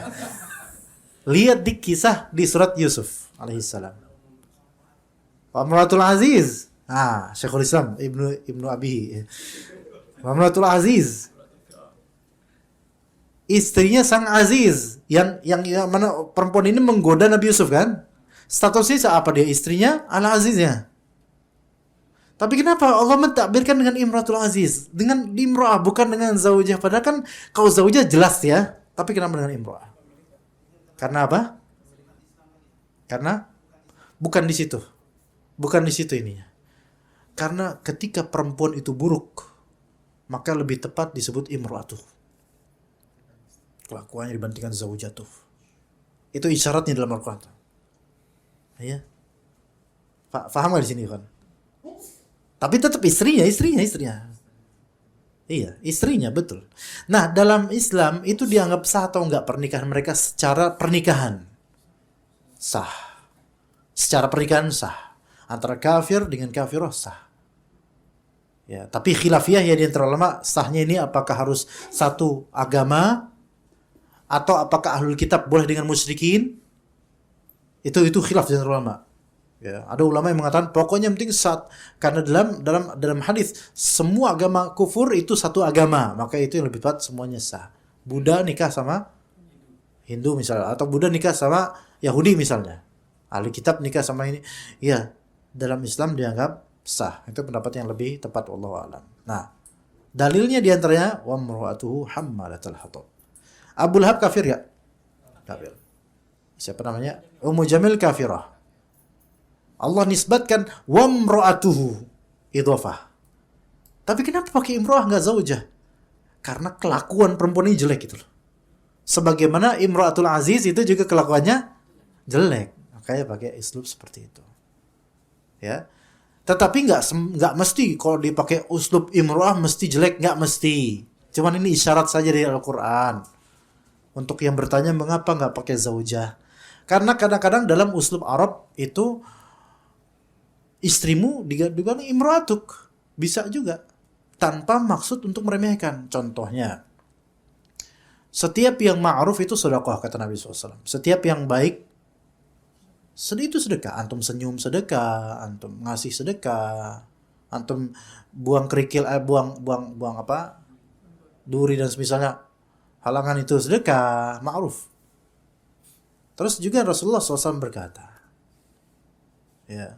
Lihat di kisah di surat Yusuf alaihissalam. Wa imratul aziz. Syekhul Islam Ibnu Abihi. Wa imratul aziz. Istrinya sang aziz yang mana perempuan ini menggoda Nabi Yusuf kan? Statusnya apa dia? Istrinya al aziznya. Tapi kenapa Allah mentakbirkan dengan imratul aziz? Dengan imra'ah, bukan dengan zaujah. Padahal kan kalau zaujah jelas ya. Tapi kenapa dengan imra'ah? Karena apa? Karena bukan di situ. Bukan di situ ininya. Karena ketika perempuan itu buruk, maka lebih tepat disebut imra'atuh. Kelakuannya dibandingkan zaujatuh. Itu isyaratnya dalam Al-Quran. Ya. Faham gak di sini kan? Tapi tetap istrinya. Iya, istrinya betul. Nah, dalam Islam itu dianggap sah atau enggak pernikahan mereka secara pernikahan? Sah. Secara pernikahan sah. Antara kafir dengan kafirah sah. Ya, tapi khilafiyah ya di antara ulama, sahnya ini apakah harus satu agama atau apakah ahlul kitab boleh dengan musyrikin? Itu khilaf di antara ulama. Ya, ada ulama yang mengatakan pokoknya penting karena dalam hadis semua agama kufur itu satu agama, maka itu yang lebih tepat semuanya sah. Buddha nikah sama Hindu misalnya, atau Buddha nikah sama Yahudi misalnya. Ahli kitab nikah sama ini. Ya, dalam Islam dianggap sah. Itu pendapat yang lebih tepat wallahu a'lam. Nah, dalilnya diantaranya wa mar'atuhu hammalatal hatab. Abu Lahab kafir ya? Kafir. Siapa namanya? Ummu Jamil kafirah. Allah nisbatkan wamra'atuhu idhofah. Tapi kenapa pakai imra'ah enggak zaujah? Karena kelakuan perempuan ini jelek gitu loh. Sebagaimana imra'atul aziz itu juga kelakuannya jelek. Makanya pakai uslub seperti itu. Ya. Tetapi enggak mesti kalau dipakai uslub imra'ah mesti jelek, enggak mesti. Cuman ini isyarat saja dari Al-Qur'an. Untuk yang bertanya mengapa enggak pakai zaujah? Karena kadang-kadang dalam uslub Arab itu istrimu diganti imra'atuk. Bisa juga. Tanpa maksud untuk meremehkan. Contohnya. Setiap yang ma'ruf itu sedekah, kata Nabi SAW. Setiap yang baik, itu sedekah. Antum senyum sedekah. Antum ngasih sedekah. Antum buang kerikil, buang apa? Duri dan semisalnya. Halangan itu sedekah. Ma'ruf. Terus juga Rasulullah SAW berkata. Ya.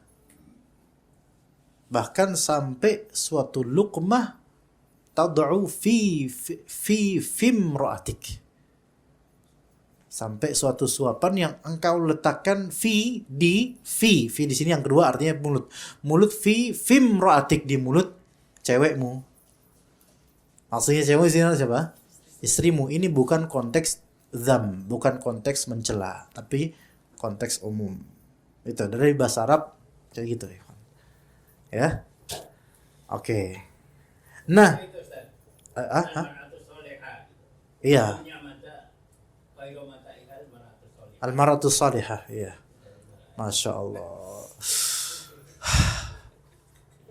Bahkan sampai suatu luqmah tad'u fi fimra'atik. Sampai suatu suapan yang engkau letakkan di sini yang kedua artinya mulut. Mulut fimra'atik, di mulut cewekmu. Maksudnya cewek di sini siapa? Istrimu. Ini bukan konteks dzam, bukan konteks mencela, tapi konteks umum. Itu dari bahasa Arab kayak gitu ya. Ya, oke. Nah, iya. Al-mar'atus salihah, iya. Masya Allah.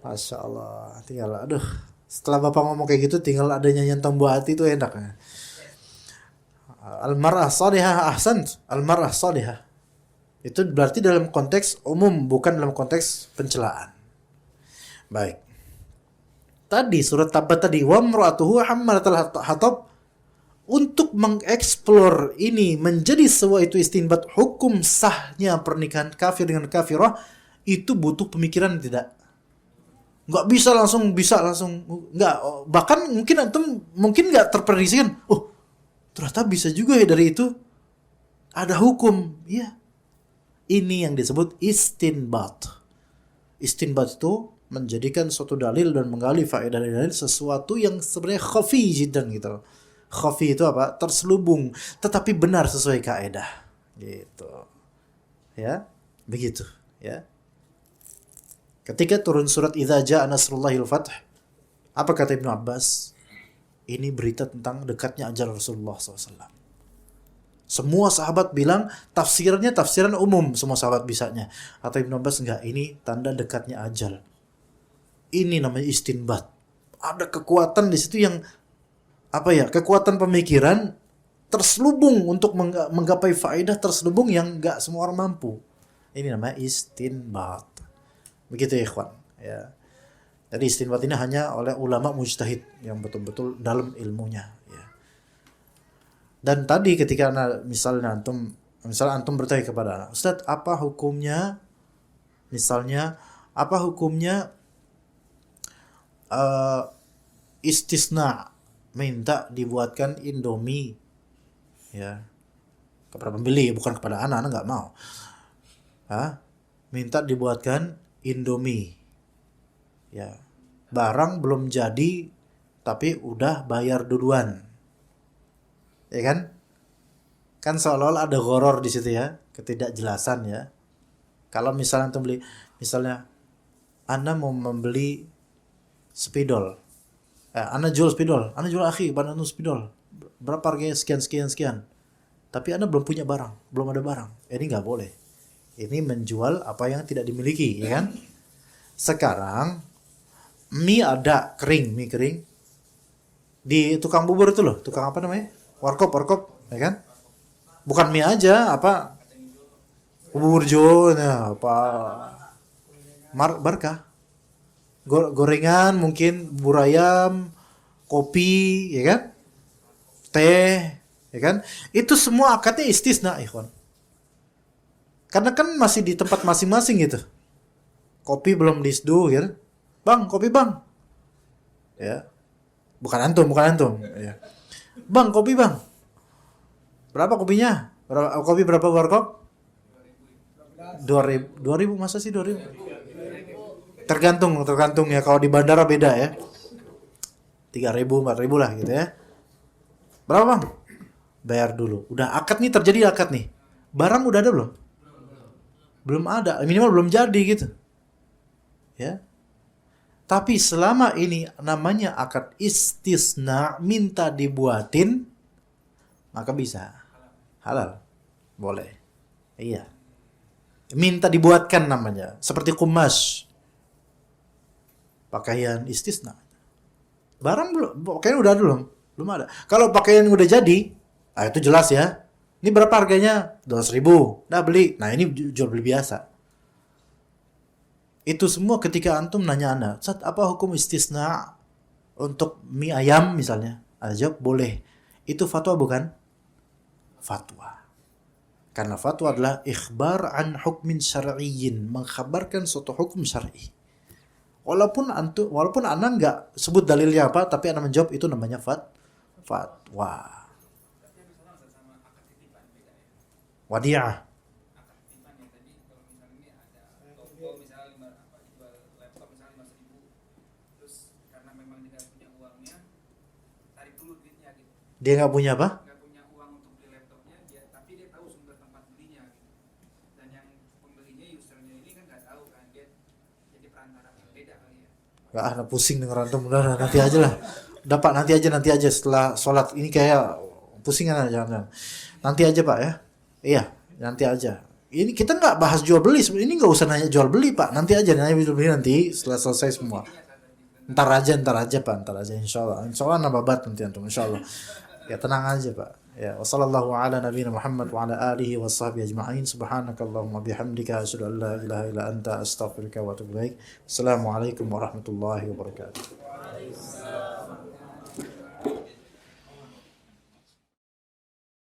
Masya Allah. Tinggal, aduh. Setelah Bapak ngomong kayak gitu, tinggal ada nyanyian tombol hati itu enak. Al-mar'ah salihah, ahsant. Al-mar'ah salihah. Itu berarti dalam konteks umum, bukan dalam konteks pencelaan. Baik. Tadi surat Tabat tadi wa imra'atuhu hammalatal hatab, untuk mengeksplor ini menjadi sebuah itu istinbat hukum sahnya pernikahan kafir dengan kafirah itu butuh pemikiran tidak? Enggak bisa langsung enggak, bahkan mungkin enggak terprediksikan. Oh, ternyata bisa juga ya dari itu ada hukum. Ya. Ini yang disebut istinbat. Istinbat itu menjadikan suatu dalil dan menggali faedah dari dalil sesuatu yang sebenarnya khafi jiddan gitu. Khafi itu apa? Terselubung, tetapi benar sesuai kaidah. Gitu. Ya, begitu, ya. Ketika turun surat Idza Jaa Nasrullahil Fath, apa kata Ibnu Abbas? Ini berita tentang dekatnya ajal Rasulullah SAW. Semua sahabat bilang tafsiran umum, semua sahabat bisanya. Atau Ibnu Abbas enggak, ini tanda dekatnya ajal. Ini namanya istinbat. Ada kekuatan di situ yang kekuatan pemikiran terselubung untuk menggapai faedah terselubung yang enggak semua orang mampu. Ini namanya istinbat. Begitu ya, ikhwan. Ya. Jadi istinbat ini hanya oleh ulama mujtahid yang betul-betul dalam ilmunya. Ya. Dan tadi ketika misalnya antum bertanya kepada Ustaz, apa hukumnya eh, istisna, minta dibuatkan Indomie ya kepada pembeli, bukan kepada anak nggak mau. Minta dibuatkan Indomie ya, barang belum jadi tapi udah bayar duluan, ya kan seolah-olah ada horor di situ ya, ketidakjelasan ya. Kalau misalnya antum beli, misalnya Anda mau membeli spidol, Anda jual spidol, Anda jual akhi, pada antum spidol, berapa harganya, sekian sekian sekian, tapi Anda belum punya barang, belum ada barang, ini nggak boleh. Ini menjual apa yang tidak dimiliki, ya kan? Sekarang mie ada kering, mie kering di tukang bubur itu loh, tukang apa namanya, warkop, ya kan? Bukan mie aja, apa bubur jo, nah, apa Barkah, gorengan mungkin, bubur ayam, kopi, ya kan? Teh, ya kan? Itu semua akadnya istisna, ikhwan. Karena kan masih di tempat masing-masing gitu. Kopi belum disdu, ya. Bang, kopi bang. Ya. Bukan antum, ya. Bang, kopi bang. Berapa kopinya? Kopi berapa warkop? 2000 masa sih 2000? Tergantung ya, kalau di bandara beda ya. 3000, 4000 lah gitu ya. Berapa bang? Bayar dulu. Udah akad nih, terjadi akad nih. Barang udah ada belum? Belum ada, minimal belum jadi gitu. Ya. Tapi selama ini namanya akad istisna, minta dibuatin, maka bisa. Halal. Boleh. Iya. Minta dibuatkan namanya. Seperti kumas. Pakaian istisna. Barang belum, pakaian udah ada belum? Belum ada. Kalau pakaian udah jadi, itu jelas ya. Ini berapa harganya? 200.000. Nah beli. Nah ini jual beli biasa. Itu semua ketika antum nanya Anda, Ustaz, apa hukum istisna untuk mie ayam misalnya? Anda jawab, boleh. Itu fatwa bukan? Fatwa. Karena fatwa adalah ikhbar an hukmin syar'iyyin, mengkhabarkan suatu hukum syar'i. Walaupun Anda nggak sebut dalilnya apa, tapi Anda menjawab, itu namanya fatwa. Wadi'ah. Dia nggak punya apa? Nggak punya uang untuk beli laptopnya, tapi dia tahu sumber tempat belinya gitu. Dan yang pembelinya, usernya ini kan nggak tahu kan, dia jadi perantara, beda kali ya. Nggak, pusing denger antum, udah nanti aja lah. Dapat nanti aja setelah sholat ini, kayak pusing kan, jangan. Nanti aja Pak ya. Iya, nanti aja. Ini kita nggak bahas jual beli, ini nggak usah nanya jual beli Pak. Nanti aja nanya jual beli nanti setelah selesai semua. Ntar aja Pak, ntar aja insya Allah nababat nanti antum insya Allah. Ya tenang aja Pak. Ya, wassallallahu ala nabiyina Muhammad wa ala alihi washabbihi ajma'in. Subhanakallahumma bihamdika asyhadu an la ilaha illa anta astaghfiruka wa atubu ilaik. Assalamualaikum warahmatullahi wabarakatuh.